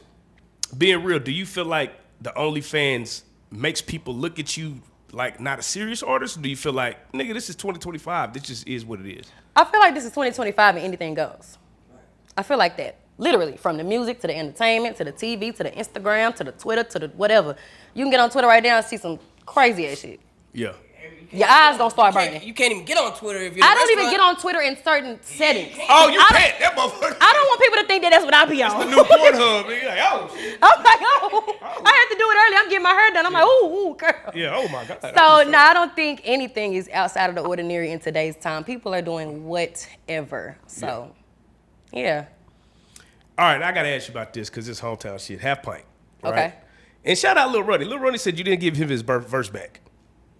Being real, do you feel like the OnlyFans makes people look at you like not a serious artist? Or do you feel like, nigga, this is 2025. This just is what it is? I feel like this is 2025 and anything goes. I feel like that. Literally, from the music to the entertainment to the TV to the Instagram to the Twitter to the whatever. You can get on Twitter right now and see some crazy ass shit. Yeah. Your eyes gonna start burning. You can't even get on Twitter if you're I don't even get on Twitter in certain settings. Oh, you can't. That motherfucker. I don't want people to think that that's what I be on. The new Pornhub. Nigga. Like, oh, shit. I'm like, oh, I had to do it early. I'm getting my hair done. I'm like, ooh, girl. Yeah, oh my God. So, no, I don't think anything is outside of the ordinary in today's time. People are doing whatever. So, yeah. All right, I got to ask you about this because it's hometown shit. Half pint. Right? Okay. And shout out Lil Ronnie. Lil Ronnie said you didn't give him his verse back.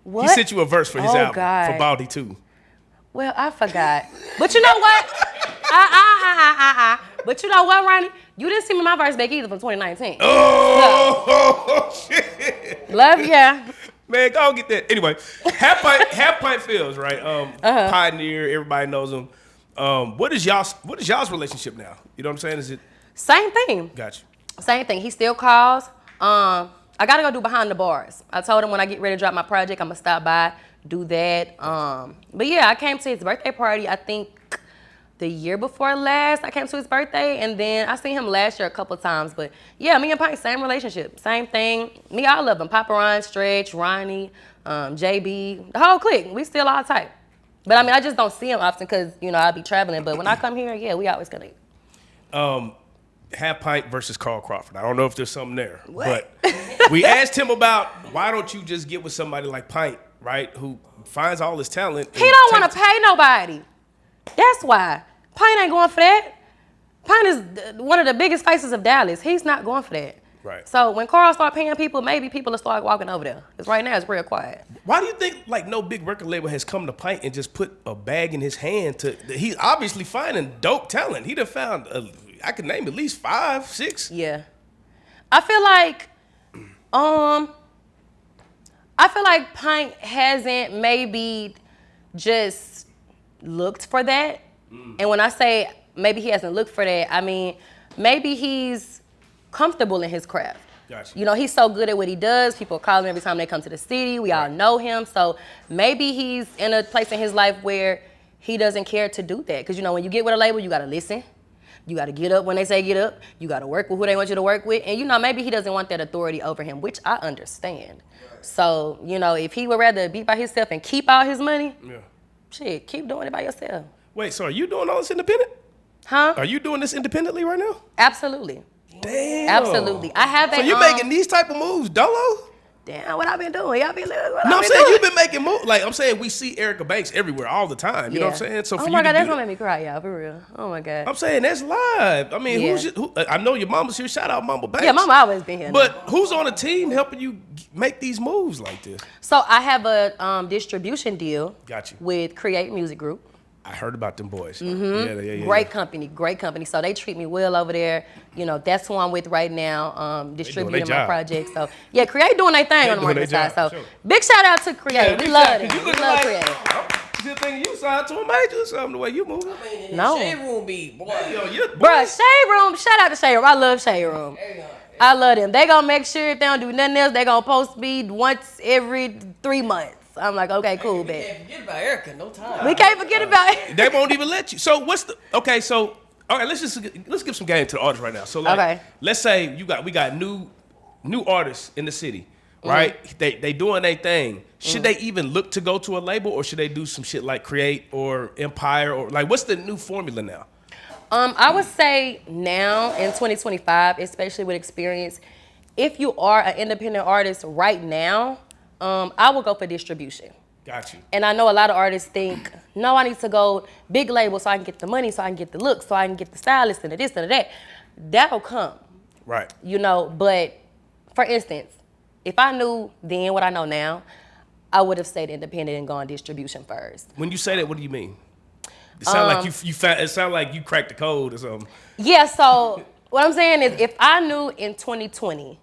What? He sent you a verse for his album, God. for Baldy too. Well, I forgot. But you know what? But you know what, Ronnie? You didn't send me my verse back either from 2019. Oh, shit. Love ya. Man, go get that. Anyway, half pint feels right. Pioneer, everybody knows him. What is y'all's relationship now? You know what I'm saying? Is it Same thing. Gotcha. Same thing. He still calls. I gotta go do behind the bars. I told him when I get ready to drop my project, I'm gonna stop by, do that. But yeah, I came to his birthday party, I think the year before last, I came to his birthday, and then I seen him last year a couple times. But yeah, me and Pike, same relationship, same thing. Me, all of them. Papa Ron, Stretch, Ronnie, JB, the whole clique. We still all tight. But I mean, I just don't see him often because, I'll be traveling. But when I come here, yeah, we always connect. Half pint versus Carl Crawford? I don't know if there's something there. What? But we asked him about why don't you just get with somebody like Pint, right, who finds all his talent. He don't want to pay nobody. That's why. Pint ain't going for that. Pint is one of the biggest faces of Dallas. He's not going for that. Right. So when Carl start paying people, maybe people will start walking over there. Because right now it's real quiet. Why do you think like no big record label has come to Pint and just put a bag in his hand to? He's obviously finding dope talent. He done found I could name at least 5, 6. Yeah. I feel like Pint hasn't maybe just looked for that. And when I say maybe he hasn't looked for that, I mean maybe he's comfortable in his craft. Gotcha. You know, he's so good at what he does. People call him every time they come to the city. We all know him. So maybe he's in a place in his life where he doesn't care to do that. Because, you know, when you get with a label, you got to listen. You got to get up when they say get up. You got to work with who they want you to work with. And, you know, maybe he doesn't want that authority over him, which I understand. So, you know, if he would rather be by himself and keep all his money, shit, keep doing it by yourself. Wait, so are you doing all this independent? Huh? Are you doing this independently right now? Absolutely. Damn. Absolutely. I have So you're making these type of moves, Dolo? Damn, what I been doing? Y'all been looking what No, I I'm been saying doing? you've been making moves. Like I'm saying, we see Erica Banks everywhere all the time. You know what I'm saying? So oh for my you God, to that's do gonna make me cry, y'all, for real. Oh my God. I'm saying that's live. I mean, Yeah. who? I know your mama's here. Shout out Mama Banks. Yeah, Mama always been here. But who's on the team helping you make these moves like this? So I have a distribution deal Got you. with Create Music Group. I heard about them boys. Mm-hmm. Yeah. Great company. So they treat me well over there. You know, that's who I'm with right now, distributing my job. projects. So yeah, Create doing their thing on the doing their marketing side. job, So sure. big shout out to Create. We love it. You We look love like, Create. Good thing you signed to a major or something the way you moving. No. Shade room be, boy. Yo, you Bruh, Shade Room, shout out to Shade Room. I love Shade Room. I love them. They gonna make sure if they don't do nothing else, they gonna post me once every 3 months. I'm like, okay, cool, We bet. can't forget about Erica, no time. We can't forget about it. They won't even let you. So what's the okay? So all right, let's give some game to the artists right now. So like, Okay. let's say we got new artists in the city, right? They doing their thing. Should they even look to go to a label, or should they do some shit like Create or Empire, or like what's the new formula now? I would say now in 2025, especially with experience, if you are an independent artist right now, I will go for distribution. Got you. And I know a lot of artists think, no, I need to go big label so I can get the money, so I can get the look, so I can get the stylist and the this and the that. That'll come, Right. you know. But for instance, if I knew then what I know now, I would have stayed independent and gone distribution first. When you say that, what do you mean? It sound like you found. It sound like you cracked the code or something. Yeah, so what I'm saying is if I knew in 2020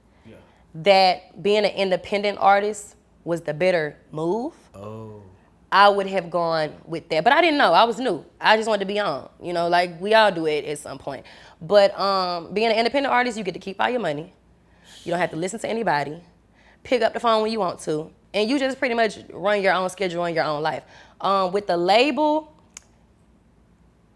that being an independent artist was the better move, I would have gone with that. But I didn't know. I was new. I just wanted to be on. You know, like we all do it at some point. But being an independent artist, you get to keep all your money. You don't have to listen to anybody. Pick up the phone when you want to. And you just pretty much run your own schedule, run your own life. With the label,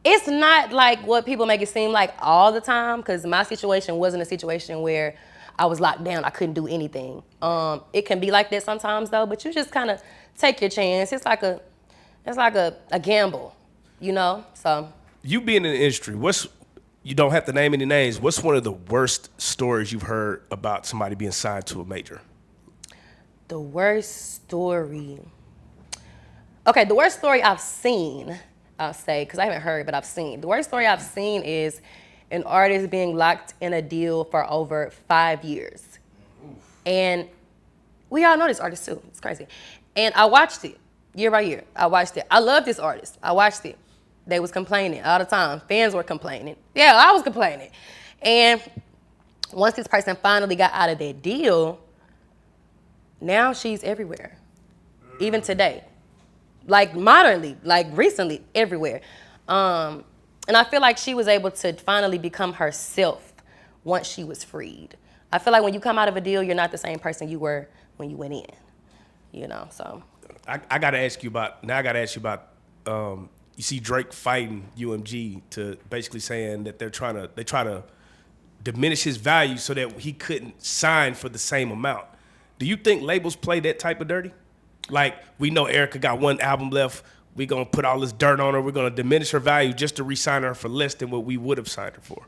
it's not like what people make it seem like all the time, because my situation wasn't a situation where I was locked down. I couldn't do anything. It can be like that sometimes though, but you just kind of take your chance. It's like a gamble, you know? So You being in the industry, you don't have to name any names. What's one of the worst stories you've heard about somebody being signed to a major? the worst story. Okay, the worst story I've seen, I'll say, because I haven't heard, but I've seen. The worst story I've seen is an artist being locked in a deal for over 5 years. And we all know this artist too. It's crazy. And I watched it year by year. I watched it. I love this artist. I watched it. They was complaining all the time. Fans were complaining. Yeah, I was complaining. And once this person finally got out of that deal, now she's everywhere. Even today. Like modernly, like recently, everywhere. And I feel like she was able to finally become herself once she was freed. I feel like when you come out of a deal, you're not the same person you were when you went in, you know, so. I gotta ask you about, you see Drake fighting UMG to basically saying that they try to diminish his value so that he couldn't sign for the same amount. Do you think labels play that type of dirty? Like, we know Erica got one album left. We're going to put all this dirt on her. We're going to diminish her value just to re-sign her for less than what we would have signed her for.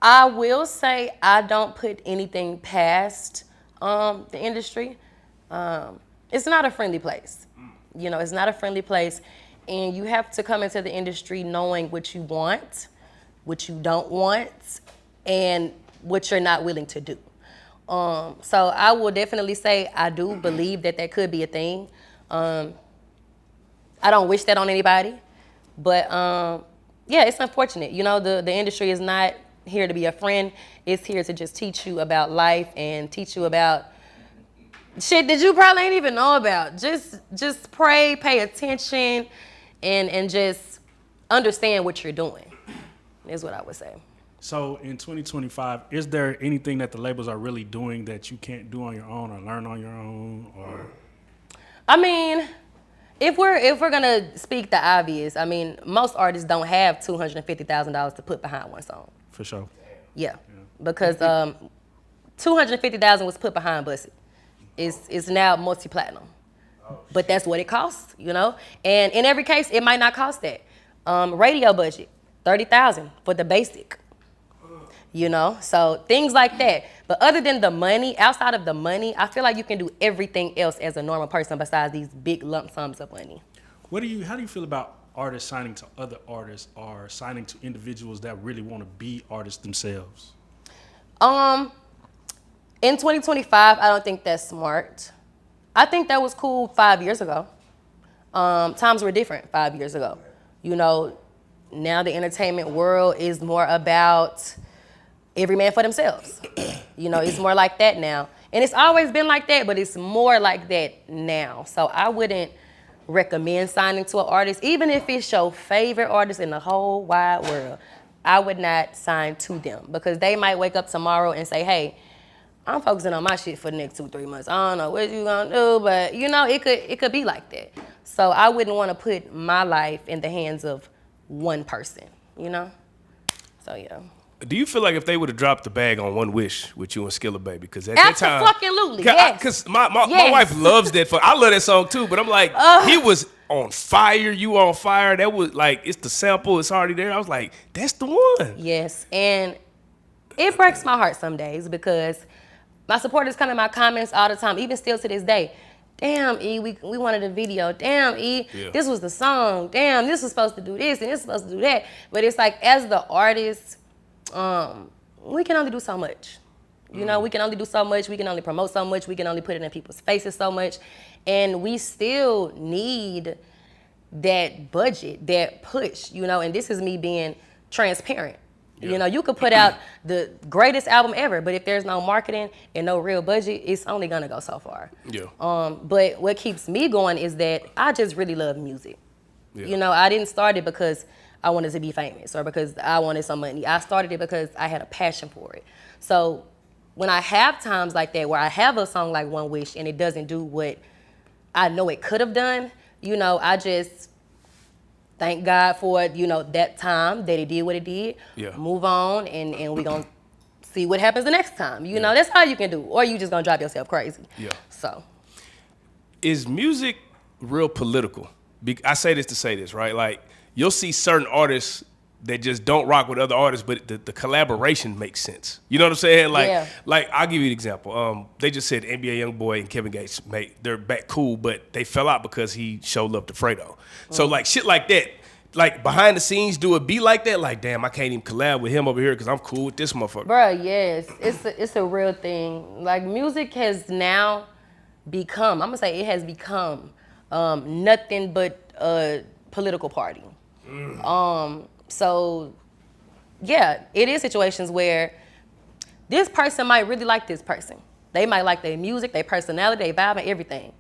I will say I don't put anything past the industry. It's not a friendly place. You know, it's not a friendly place. And you have to come into the industry knowing what you want, what you don't want, and what you're not willing to do. So I will definitely say I do believe that could be a thing. I don't wish that on anybody, but yeah, it's unfortunate. You know, the industry is not here to be a friend. It's here to just teach you about life and teach you about shit that you probably ain't even know about. Just pray, pay attention, and just understand what you're doing, is what I would say. So in 2025, is there anything that the labels are really doing that you can't do on your own or learn on your own? Or I mean, if we're gonna speak the obvious, I mean, most artists don't have $250,000 to put behind one song. For sure. Yeah. Because $250,000 was put behind Bussy. It's now multi-platinum. But that's what it costs, you know? And in every case, it might not cost that. Radio budget, $30,000 for the basic. You know? So things like that. But other than the money, outside of the money, I feel like you can do everything else as a normal person besides these big lump sums of money. How do you feel about artists signing to other artists or signing to individuals that really want to be artists themselves? In 2025, I don't think that's smart. I think that was cool 5 years ago. Times were different 5 years ago. You know, now the entertainment world is more about every man for themselves. You know, it's more like that now. And it's always been like that, but it's more like that now. So I wouldn't recommend signing to an artist, even if it's your favorite artist in the whole wide world. I would not sign to them because they might wake up tomorrow and say, hey, I'm focusing on my shit for the next 2-3 months. I don't know what you gonna do, but you know, it could be like that. So I wouldn't want to put my life in the hands of one person, you know? So yeah. Do you feel like if they would have dropped the bag on One Wish with you and Skilla Baby, because at that time, absolutely, yes. Because my wife loves that. I love that song too, but I'm like, he was on fire, you on fire. That was like, it's the sample, it's already there. I was like, that's the one. Yes, and it breaks my heart some days because my supporters come in my comments all the time, even still to this day. Damn, E, we wanted a video. Damn, E, This was the song. Damn, this was supposed to do this and this was supposed to do that. But it's like, as the artist, we can only do so much. You know, we can only do so much. We can only promote so much. We can only put it in people's faces so much. And we still need that budget, that push, you know, and this is me being transparent. Yeah. You know, you could put out the greatest album ever, but if there's no marketing and no real budget, it's only gonna go so far. Yeah. But what keeps me going is that I just really love music. Yeah. You know, I didn't start it because I wanted to be famous or because I wanted some money. I started it because I had a passion for it. So when I have times like that where I have a song like One Wish and it doesn't do what I know it could have done, you know, I just thank God for, you know, that time that it did what it did. Yeah. Move on and we're going to see what happens the next time. You know, that's all you can do. Or you just going to drive yourself crazy. Yeah. So. Is music real political? I say this to say this, right? Like, you'll see certain artists that just don't rock with other artists, but the collaboration makes sense. You know what I'm saying? Like I'll give you an example. They just said NBA YoungBoy and Kevin Gates they're back cool, but they fell out because he showed love to Fredo. So like shit like that, like behind the scenes, do it be like that? Like, damn, I can't even collab with him over here because I'm cool with this motherfucker. Bruh, yes, it's a real thing. Like music has now become, I'm gonna say it has become nothing but a political party. So, yeah, it is situations where this person might really like this person. They might like their music, their personality, their vibe, and everything.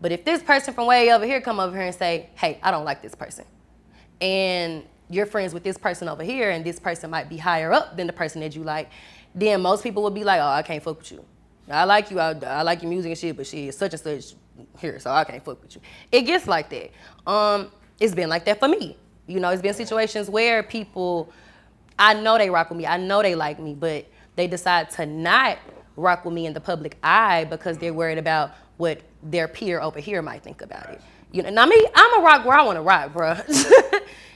But if this person from way over here come over here and say, hey, I don't like this person, and you're friends with this person over here, and this person might be higher up than the person that you like, then most people would be like, oh, I can't fuck with you. I like you, I like your music and shit, but she is such and such here, so I can't fuck with you. It gets like that. It's been like that for me. You know, it's been situations where people, I know they rock with me, I know they like me, but they decide to not rock with me in the public eye because they're worried about what their peer over here might think about it. You know, now me, I'm a rock where I want to rock, bro.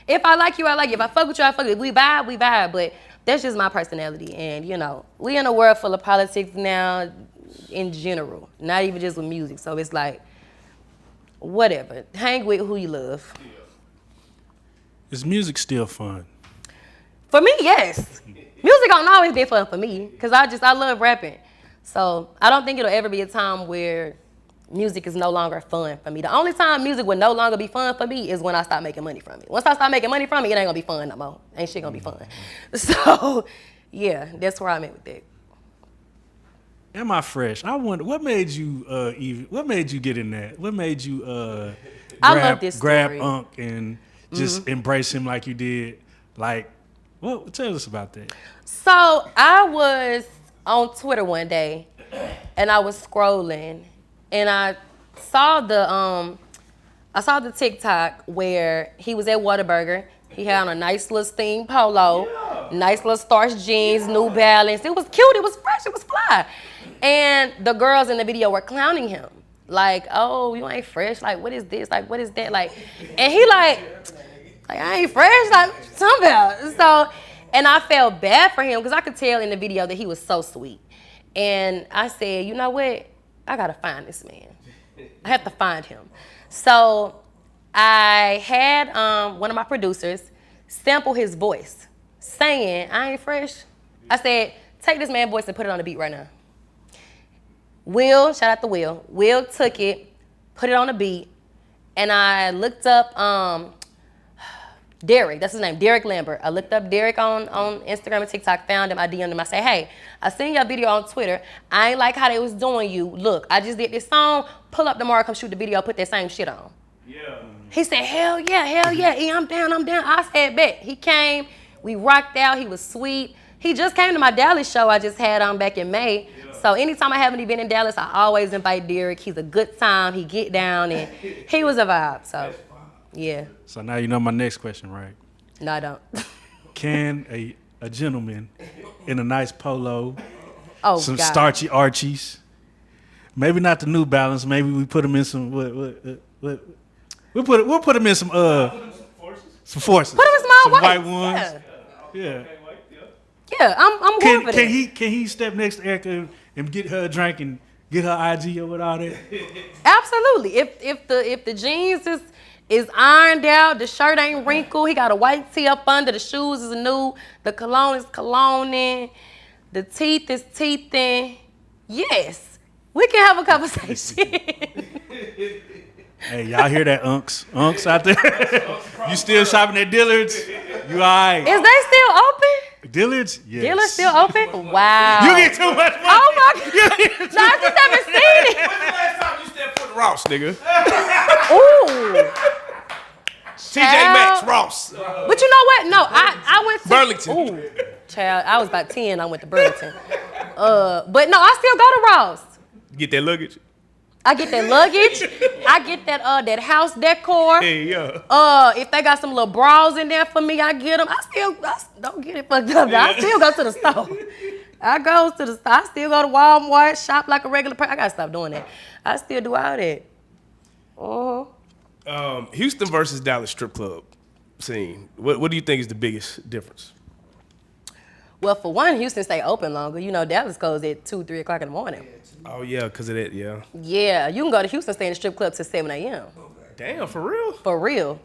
If I like you, I like you. If I fuck with you, I fuck with you. If we vibe, we vibe. But that's just my personality. And, you know, we in a world full of politics now in general, not even just with music. So it's like, whatever. Hang with who you love. Is music still fun? For me, yes. Music don't always be fun for me because I love rapping. So I don't think it'll ever be a time where music is no longer fun for me. The only time music will no longer be fun for me is when I stop making money from it. Once I start making money from it, it ain't gonna be fun no more. Ain't shit gonna be fun. So yeah, that's where I'm at with that. Am I fresh? I wonder what made you what made you get in that? What made you I love this grab story. Unc and just embrace him like you did? Like, what? Tell us about that. So I was on Twitter one day and I was scrolling and I saw the TikTok where he was at Whataburger. He had on a nice little steam polo, nice little starched jeans, New Balance. It was cute, it was fresh, it was fly. And the girls in the video were clowning him. Like, oh, you ain't fresh. Like, what is this? Like, what is that? Like, and he like I ain't fresh. Like, something about. So, and I felt bad for him because I could tell in the video that he was so sweet. And I said, you know what? I gotta find this man. I have to find him. So I had one of my producers sample his voice saying, I ain't fresh. I said, take this man's voice and put it on the beat right now. Will, shout out to Will. Will took it, put it on the beat, and I looked up Derek, that's his name, Derek Lambert. I looked up Derek on Instagram and TikTok, found him, I DM'd him. I said, hey, I seen your video on Twitter. I ain't like how they was doing you. Look, I just did this song, pull up tomorrow, come shoot the video, put that same shit on. Yeah. He said, hell yeah, yeah, I'm down. I said, bet. He came, we rocked out, he was sweet. He just came to my Dallas show I just had on back in May. Yeah. So anytime I have an event in Dallas, I always invite Derek. He's a good time, he get down, and he was a vibe, so. Yeah. So now you know my next question, right? No, I don't. Can a gentleman in a nice polo, some God. starchy Archies, maybe not the New Balance, maybe we put him in some we'll put him in some forces. Put him in some white ones. Yeah. Yeah, I'm going for that. Can he step next to Erica and get her a drink and get her IG or all that? Absolutely. If the jeans is ironed out, the shirt ain't wrinkled, he got a white tee up under, the shoes is new, the cologne is cologne, the teeth is teething. Yes, we can have a conversation. Hey, y'all hear that, Unks? Unks out there? You still shopping at Dillard's? You all right? Is they still open? Dillard's? Yes. Dillard's still open? Wow. You get too much money. Oh my God. No, I just haven't seen it. When's the last time you stepped foot Ross, nigga? Ooh. TJ Maxx, Ross. But you know what? No, I went to Burlington. Ooh, child, I was about 10. I went to Burlington. But no, I still go to Ross. Get that luggage. I get that luggage. I get that house decor. Hey, yeah. If they got some little bras in there for me, I get them. I don't get it fucked up. I still go to the store. I still go to Walmart, shop like a regular person. I gotta stop doing that. I still do all that. Houston versus Dallas strip club scene. What do you think is the biggest difference? Well, for one, Houston stay open longer. You know, Dallas goes at 2, 3 o'clock in the morning. Oh yeah, because of that, yeah. Yeah, you can go to Houston, stay in the strip club till 7 a.m. Damn, for real? For real.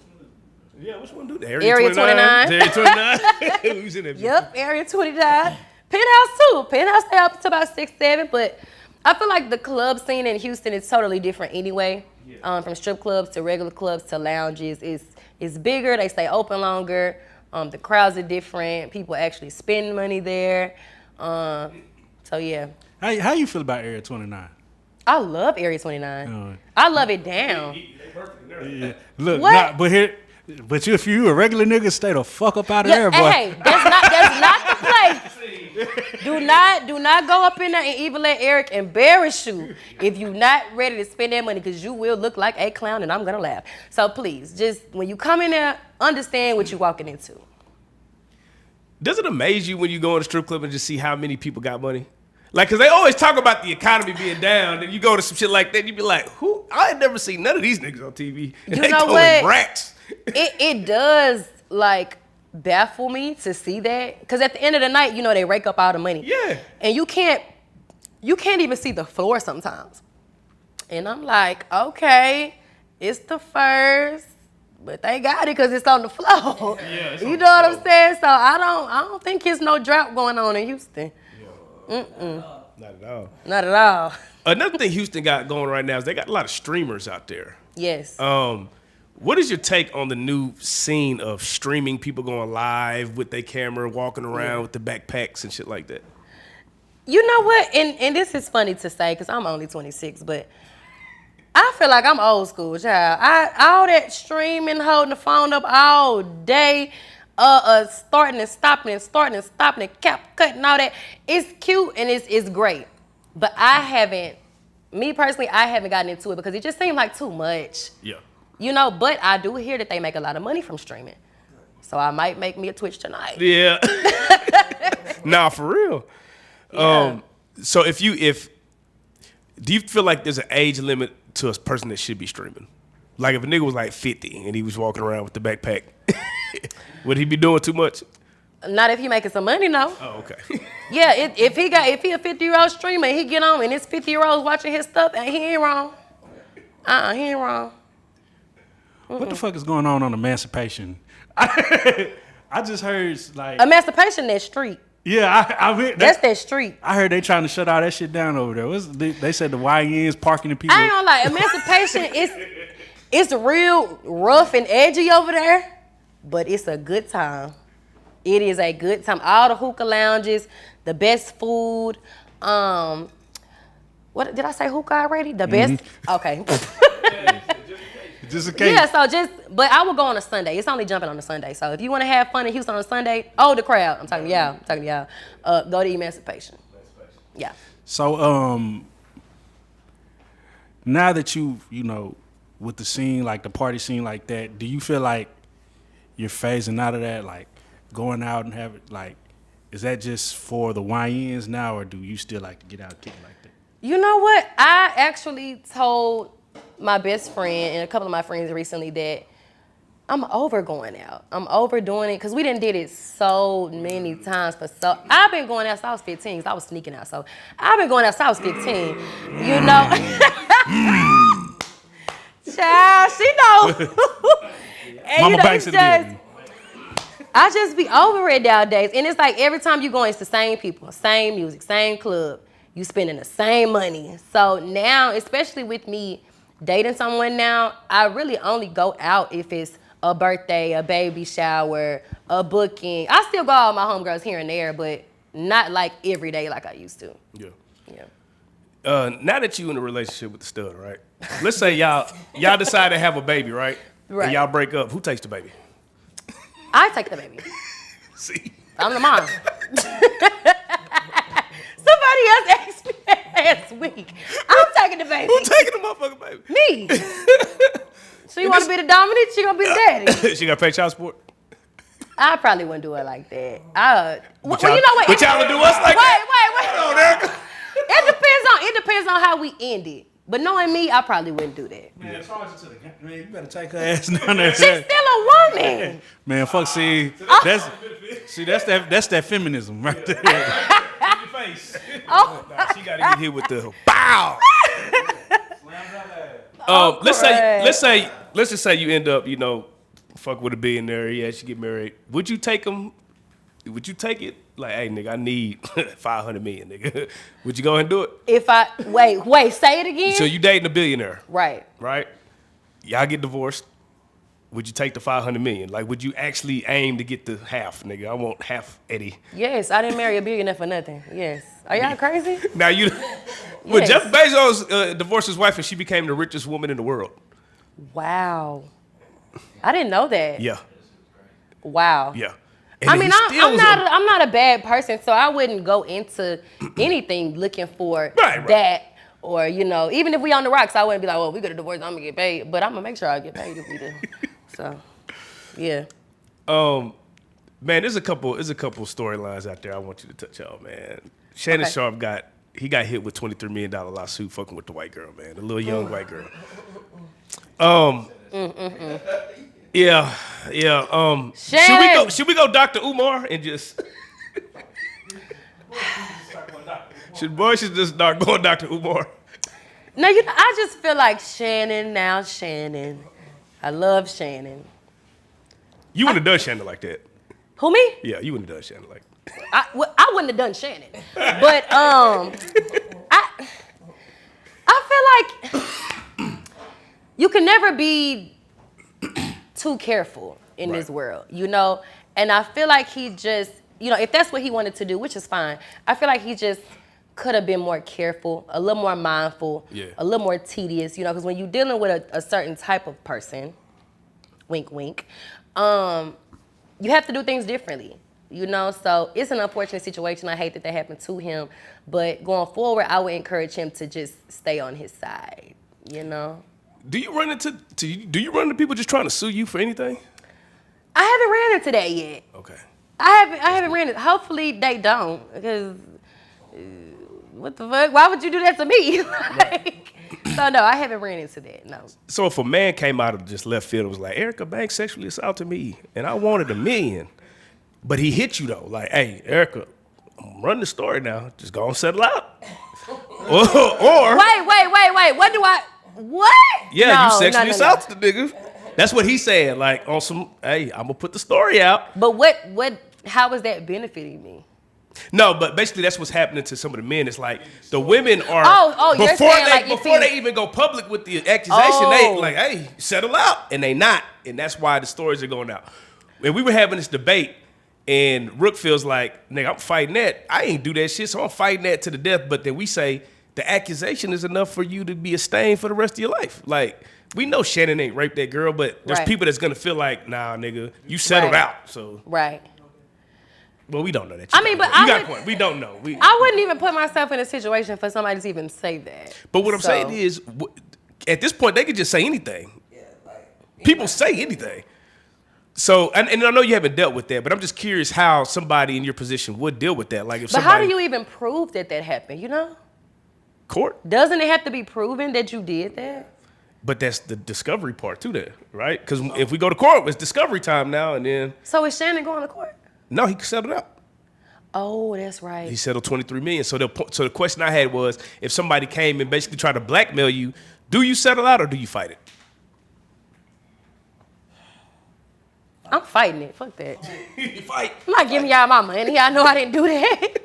Yeah, which one do that? Area 29. Area 29. Who's in that? Yep, Area 29. Penthouse too. Penthouse stay up to about 6, 7, but I feel like the club scene in Houston is totally different anyway. Yeah. From strip clubs to regular clubs to lounges, it's bigger. They stay open longer. The crowds are different. People actually spend money there. So yeah. How you feel about Area 29? I love Area 29. I love it down. Yeah. Look, What? but if you a regular nigga, stay the fuck up out of there, boy. Hey, that's not the place. Do not go up in there and even let Eric embarrass you if you're not ready to spend that money, because you will look like a clown and I'm gonna laugh. So please, just when you come in there, understand what you're walking into. Does it amaze you when you go in a strip club and just see how many people got money? Like, cause they always talk about the economy being down, and you go to some shit like that, and you be like, "Who? I ain't never seen none of these niggas on TV." And You they know throwing what? racks. It does like baffle me to see that, because at the end of the night, you know, they rake up all the money. Yeah. And you can't even see the floor sometimes. And I'm like, okay, it's the first. But they got it because it's on the floor. Yeah, you know what I'm saying? So I don't think there's no drought going on in Houston. Not at all. Not at all. Another thing Houston got going right now is they got a lot of streamers out there. Yes. What is your take on the new scene of streaming, people going live with their camera, walking around with the backpacks and shit like that? You know what? And this is funny to say because I'm only 26, but I feel like I'm old school, child. All that streaming, holding the phone up all day, starting and stopping and cap cutting, all that. It's cute and it's great. But me personally, I haven't gotten into it because it just seemed like too much. Yeah. You know, but I do hear that they make a lot of money from streaming. So I might make me a Twitch tonight. Yeah. Nah, for real. Yeah. So do you feel like there's an age limit to a person that should be streaming? Like if a nigga was like 50 and he was walking around with the backpack, would he be doing too much? Not if he making some money, no. Oh, okay. Yeah, if he a 50-year-old streamer and he get on and it's 50-year-olds watching his stuff, and he ain't wrong. He ain't wrong. What the fuck is going on emancipation? I just heard like Emancipation, that street. yeah, I mean That's that street. I heard they trying to shut all that shit down over there. They said the YNs parking the people. I ain't gonna lie, Emancipation it's real rough and edgy over there, but it's a good time. It is a good time. All the hookah lounges, the best food. What did I say? Hookah already? The best. Okay. Just in case. Yeah. But I will go on a Sunday. It's only jumping on a Sunday. So if you want to have fun in Houston on a Sunday, the crowd. I'm talking to y'all. Go to Emancipation. Yeah. So now that you know with the scene, like the party scene like that, do you feel like you're phasing out of that, like going out and have it, like, is that just for the YNs now, or do you still like to get out and kick like that? You know what? I actually told my best friend and a couple of my friends recently that I'm over going out. I'm overdoing it because we done did it so many times I've been going out since I was 15 because I was sneaking out. So I've been going out since I was 15. You know? Child, she know. And Mama you know, Banks of the dead. I just be over it nowadays. And it's like every time you go, it's the same people, same music, same club. You spending the same money. So now, especially with me dating someone now, I really only go out if it's a birthday, a baby shower, a booking. I still go out with my homegirls here and there, but not like every day like I used to. Yeah. Yeah. Now that you in a relationship with the stud, right? Let's say y'all decide to have a baby, right? Right. And y'all break up. Who takes the baby? I take the baby. See? I'm the mom. Somebody else asked me last week. I'm taking the baby. Who taking the motherfucking baby? Me. So you want to be the dominant? She gonna be the daddy. She got to pay child support? I probably wouldn't do it like that. Well, you know what? But y'all would do us like that? Wait. Hold on, Erica. It depends on how we end it. But knowing me, I probably wouldn't do that. Man, as far as man, you better take her ass down there. She's still a woman. Man, fuck, that's that feminism right there. Your face. Oh, Nah, she got to get hit with the bow. Let's just say you end up, fuck with a billionaire. Yeah, she get married. Would you take him? Would you take it? Like, hey, nigga, I need $500 million, nigga. Would you go ahead and do it? if I wait, say it again. So you dating a billionaire, Right. right? Y'all get divorced. Would you take the $500 million? Like, would you actually aim to get the half, nigga? I want half, Eddie. Yes, I didn't marry a billionaire for nothing. Yes. Are y'all crazy? Now you, Yes. Jeff Bezos divorced his wife and she became the richest woman in the world. Wow. I didn't know that. Yeah, Wow. yeah. And I mean, he still I'm was I'm not a bad person, so I wouldn't go into anything looking for Right. that. Or, even if we on the rocks, I wouldn't be like, well, we got a divorce, I'm gonna get paid. But I'm gonna make sure I get paid if we do. So, yeah. Man, there's a couple storylines out there I want you to touch on, man. Shannon Okay. Sharp got hit with $23 million lawsuit fucking with the white girl, man, the little young white girl. Yeah. Shannon. Should we go Dr. Umar and just should just start going Dr. Umar? No, I just feel like Shannon. I love Shannon. You wouldn't have done Shannon like that. Who, me? Yeah, you wouldn't have done Shannon like that. I wouldn't have done Shannon. But I feel like you can never be too careful in this world, you know? And I feel like he just, you know, if that's what he wanted to do, which is fine, I feel like he just could have been more careful, a little more mindful, a little more tedious, you know, because when you're dealing with a certain type of person, wink, wink, you have to do things differently, you know? So it's an unfortunate situation. I hate that happened to him, but going forward, I would encourage him to just stay on his side, you know? Do you run into people just trying to sue you for anything? I haven't ran into that yet. Okay. I haven't ran into. Hopefully they don't, because what the fuck? Why would you do that to me? So no, I haven't ran into that. No. So if a man came out of just left field and was like, Erica Banks sexually assaulted me, and I wanted $1 million, but he hit you though, like, hey, Erica, I'm running the story now. Just go and settle out. or Wait. What? Yeah, No, you sexually no. assaulted the nigga. That's what he's saying. Like on some, hey, I'm gonna put the story out. But what? How is that benefiting me? No, but basically that's what's happening to some of the men. It's like the women are you're before saying, they like, before they even go public with the accusation, they like, hey, settle out, and they not, and that's why the stories are going out. And we were having this debate, and Rook feels like, nigga, I'm fighting that. I ain't do that shit, so I'm fighting that to the death. But then we say the accusation is enough for you to be a stain for the rest of your life. Like, we know Shannon ain't raped that girl, but there's people that's gonna feel like, nah, nigga, you settled out. So well, we don't know that. I mean, but you got a point. We don't know. I wouldn't even put myself in a situation for somebody to even say that. But what I'm saying is, at this point, they could just say anything. People say anything. So, and I know you haven't dealt with that, but I'm just curious how somebody in your position would deal with that. Like, if But how do you even prove that happened? You know, court. Doesn't it have to be proven that you did that? But that's the discovery part too, there, right? Because if we go to court, it's discovery time now, and then. So is Shannon going to court? No, he settled out. Oh, that's right. He settled $23 million. So the question I had was, if somebody came and basically tried to blackmail you, do you settle out or do you fight it? I'm fighting it. Fuck that. You fight. I'm not giving y'all my money. I know I didn't do that.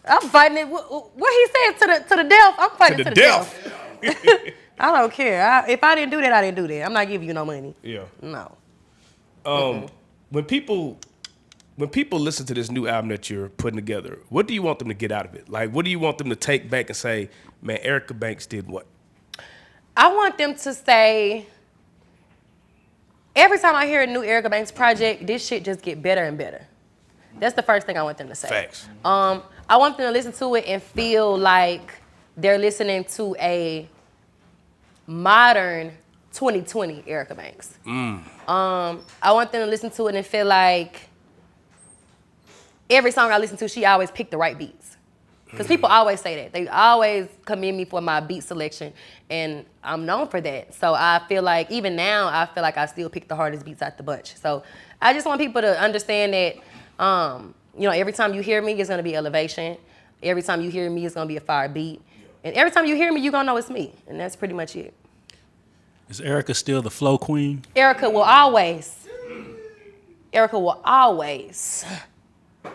I'm fighting it. What he said to the death? I'm fighting to the death. I don't care. If I didn't do that, I didn't do that. I'm not giving you no money. Yeah. No. When people listen to this new album that you're putting together, what do you want them to get out of it? Like, what do you want them to take back and say, man, Erica Banks did what? I want them to say, every time I hear a new Erica Banks project, this shit just get better and better. That's the first thing I want them to say. Facts. I want them to listen to it and feel like they're listening to a modern 2020 Erica Banks. I want them to listen to it and feel like every song I listen to, she always picked the right beats. Because people always say that. They always commend me for my beat selection, and I'm known for that. So I feel like, even now, I feel like I still pick the hardest beats out the bunch. So I just want people to understand that, every time you hear me, it's going to be elevation. Every time you hear me, it's going to be a fire beat. And every time you hear me, you're going to know it's me. And that's pretty much it. Is Erica still the flow queen? Erica will always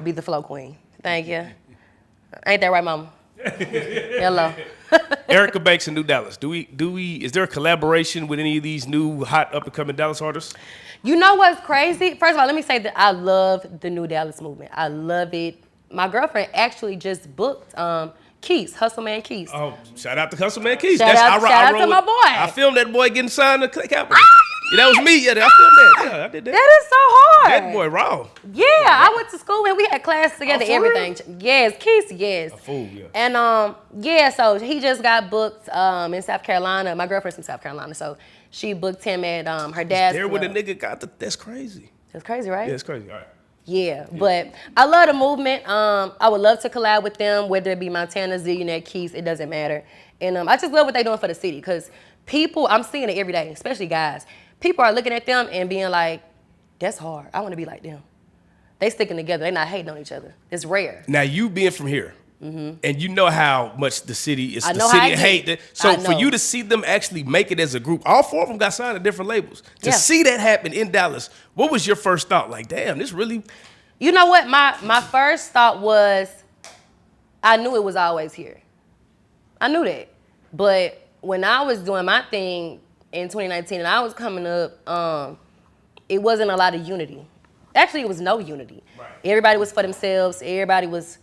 be the flow queen. Thank you. Ain't that right, mama? Hello. Erica Banks in New Dallas. Is there a collaboration with any of these new hot up and coming Dallas artists? You know what's crazy? First of all, let me say that I love the New Dallas movement. I love it. My girlfriend actually just booked Keith, Hustle Man Keith. Oh, shout out to Hustle Man Keith. Shout out to my boy. I filmed that boy getting signed to Capitol. Yeah, that was me. Yeah, I filmed that. Yeah, I did that. That is so hard. That boy raw. Yeah, I went to school and we had class together, for everything. Yes, Keith, yes. A fool, yeah. And so he just got booked in South Carolina. My girlfriend's from South Carolina, so she booked him at her dad's There when the club. nigga got that's crazy. That's crazy, right? Yeah, it's crazy. All right. Yeah, but I love the movement. I would love to collab with them, whether it be Montana, Zillionaire, Keys, it doesn't matter. And I just love what they're doing for the city, because people, I'm seeing it every day, especially guys. People are looking at them and being like, that's hard. I want to be like them. They sticking together. They not hating on each other. It's rare. Now, you being from here, And you know how much the city is I the know how city I hate get. that. So I for know. you to see them actually make it as a group, all 4 of them got signed to different labels. To Yeah. see that happen in Dallas, what was your first thought? Like, damn, this really. You know what? My first thought was, I knew it was always here. I knew that. But when I was doing my thing in 2019 and I was coming up, it wasn't a lot of unity. Actually, it was no unity. Right. Everybody was for themselves. Everybody was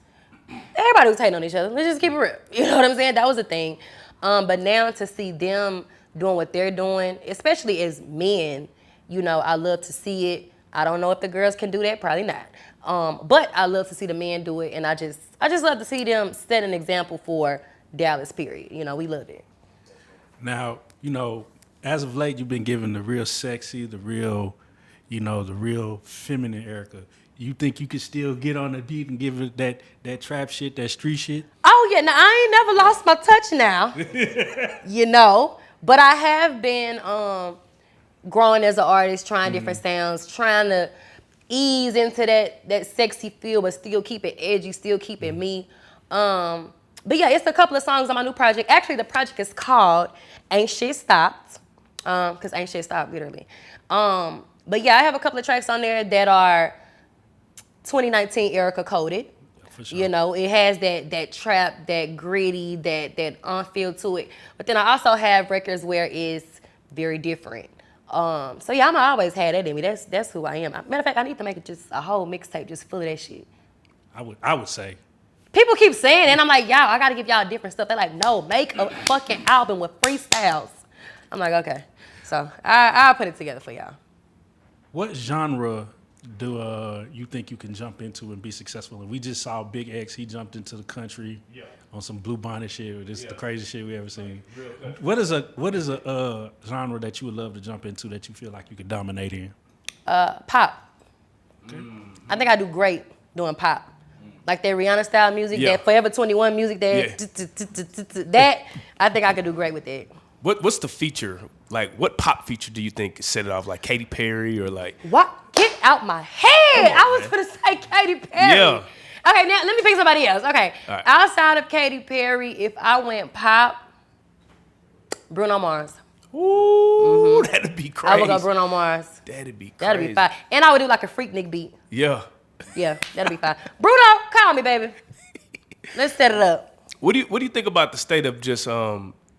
hating on each other. Let's just keep it real. You know what I'm saying? That was the thing. But now to see them doing what they're doing, especially as men, you know, I love to see it. I don't know if the girls can do that, probably not. But I love to see the men do it, and I just love to see them set an example for Dallas, period. You know, we love it. Now, you know, as of late, you've been given the real sexy, the real, you know, the real feminine Erica. You think you could still get on the beat and give it that trap shit, that street shit? Oh, yeah. Now, I ain't never lost my touch now, you know. But I have been growing as an artist, trying different sounds, trying to ease into that sexy feel, but still keep it edgy, still keep it me. But yeah, it's a couple of songs on my new project. Actually, the project is called Ain't Shit Stopped, because Ain't Shit Stopped, literally. But yeah, I have a couple of tracks on there that are 2019 Erica coded. For sure. You know, it has that trap, that gritty, that on-feel to it. But then I also have records where it's very different. So yeah, I'm always had that in me. That's who I am. Matter of fact, I need to make it just a whole mixtape just full of that shit. I would say. People keep saying it, and I'm like, y'all, I gotta give y'all different stuff. They're like, no, make a fucking album with freestyles. I'm like, okay. So I'll put it together for y'all. What genre do you think you can jump into and be successful in? We just saw Big X. He jumped into the country on some Blue Bonnet shit. This is the craziest shit we ever seen. What is a genre that you would love to jump into that you feel like you could dominate in? Pop. Okay. I think I do great doing pop. Like that Rihanna style music, that Forever 21 music, that I think I could do great with that. What's the feature? Like, what pop feature do you think set it off? Like Katy Perry or like? What? Get out my head! I was gonna say Katy Perry. Yeah. Okay, now let me pick somebody else. Okay, All right. outside of Katy Perry, if I went pop, Bruno Mars. Ooh, that'd be crazy. I would go Bruno Mars. That'd be crazy. That'd be fine. And I would do like a Freaknik beat. Yeah. Yeah, that'd be fine. Bruno, call me, baby. Let's set it up. What do you think about the state of just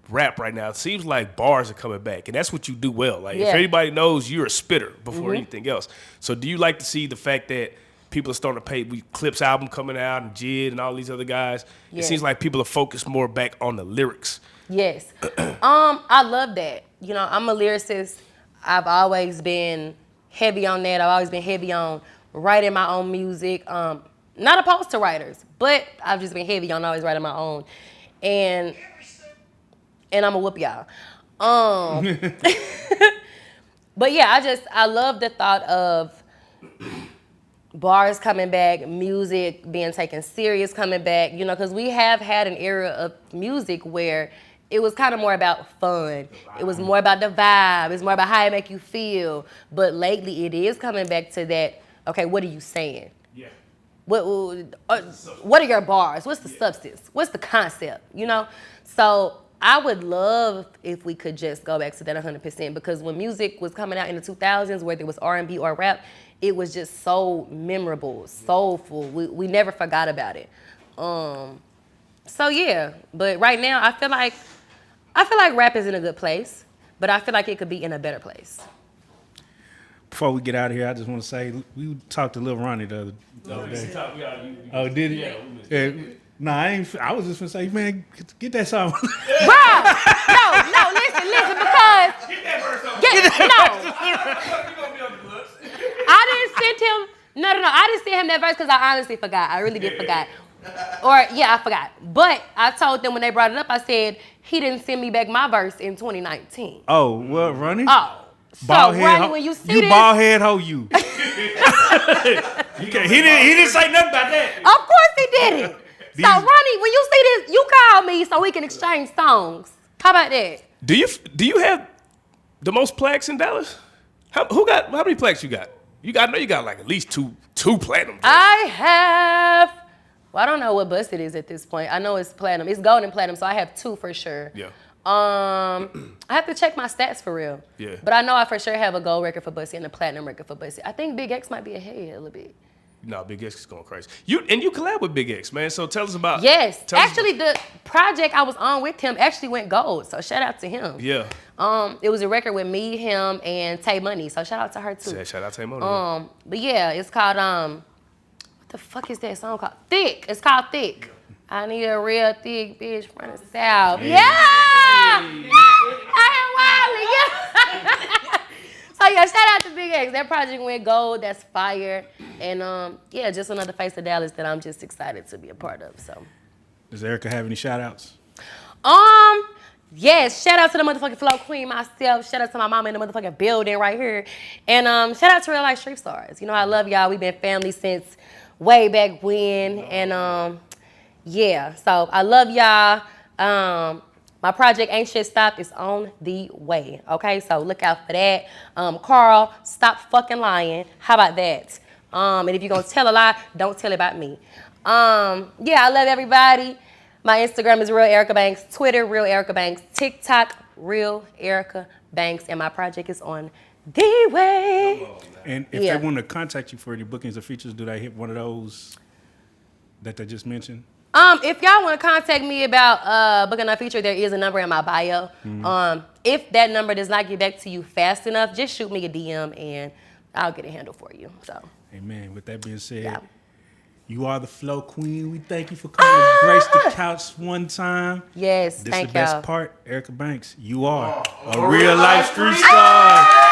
rap right now? It seems like bars are coming back, and that's what you do well. Like if anybody knows, you're a spitter before anything else. So do you like to see the fact that people are starting to pay Clip's album coming out and Jid and all these other guys? Yeah. It seems like people are focused more back on the lyrics. Yes. I love that. You know, I'm a lyricist. I've always been heavy on that. I've always been heavy on writing my own music. Not opposed to writers, but I've just been heavy on always writing my own. And I'ma whoop y'all. But yeah, I love the thought of bars coming back, music being taken serious coming back, you know, because we have had an era of music where it was kind of more about fun. It was more about the vibe. It's more about how it make you feel. But lately it is coming back to that, okay, what are you saying? Yeah. What are your bars? What's the substance? What's the concept, you know? So I would love if we could just go back to that 100% because when music was coming out in the 2000s, whether it was R&B or rap, it was just so memorable, soulful. We never forgot about it. So yeah, but right now I feel like rap is in a good place, but I feel like it could be in a better place. Before we get out of here, I just want to say we talked to Lil Ronnie the other day. Oh, did he? Yeah. Nah, I was just gonna say, man, get that song. Bro, no, listen, because I didn't send him. No, I didn't send him that verse because I honestly forgot. I really did forgot. I forgot. But I told them when they brought it up, I said he didn't send me back my verse in 2019. Oh, what, Ronnie? Oh. So, Ronnie, when you see you this... bald head hoe, you. He didn't say nothing about that. Of course he didn't. So, Ronnie, when you see this, you call me so we can exchange songs. How about that? Do you have the most plaques in Dallas? How many plaques you got? I know you got like at least two platinum. I have Well, I don't know what bust it is at this point. I know it's platinum. It's gold and platinum, so I have 2 for sure. Yeah. I have to check my stats for real. Yeah. But I know I for sure have a gold record for Bussy and a platinum record for Bussy. I think Big X might be ahead a little bit. No, Big X is going crazy. You collab with Big X, man. So tell us about. Yes. tell us Actually, the project I was on with him actually went gold. So shout out to him. Yeah. It was a record with me, him, and Tay Money. So shout out to her too. Yeah, shout out to Money. But yeah, it's called what the fuck is that song called? Thick. It's called Thick. I need a real thick bitch from the South. Yeah! I am wildin', yeah. So yeah, shout out to Big X. That project went gold. That's fire. And yeah, just another face of Dallas that I'm just excited to be a part of. So. Does Erica have any shout outs? Yes, shout out to the motherfucking Flow Queen myself. Shout out to my mama in the motherfucking building right here. And shout out to Reallyfe Street Stars. You know, I love y'all. We've been family since way back when. And yeah, so I love y'all. My project Ain't Shit Stopped is on the way. Okay, so look out for that. Carl, stop fucking lying. How about that? And if you're gonna tell a lie, don't tell it about me. Yeah, I love everybody. My Instagram is Real Erica Banks, Twitter Real Erica Banks, TikTok Real Erica Banks, and my project is on the way. And if they want to contact you for any bookings or features, do they hit one of those that they just mentioned? If y'all want to contact me about booking a feature, there is a number in my bio. If that number does not get back to you fast enough, just shoot me a DM and I'll get it handled for you. So. Amen. With that being said, Yeah. You are the Flow Queen. We thank you for coming to grace the couch one time. Yes, This thank is the best y'all. part. Erica Banks, you are a real life street star.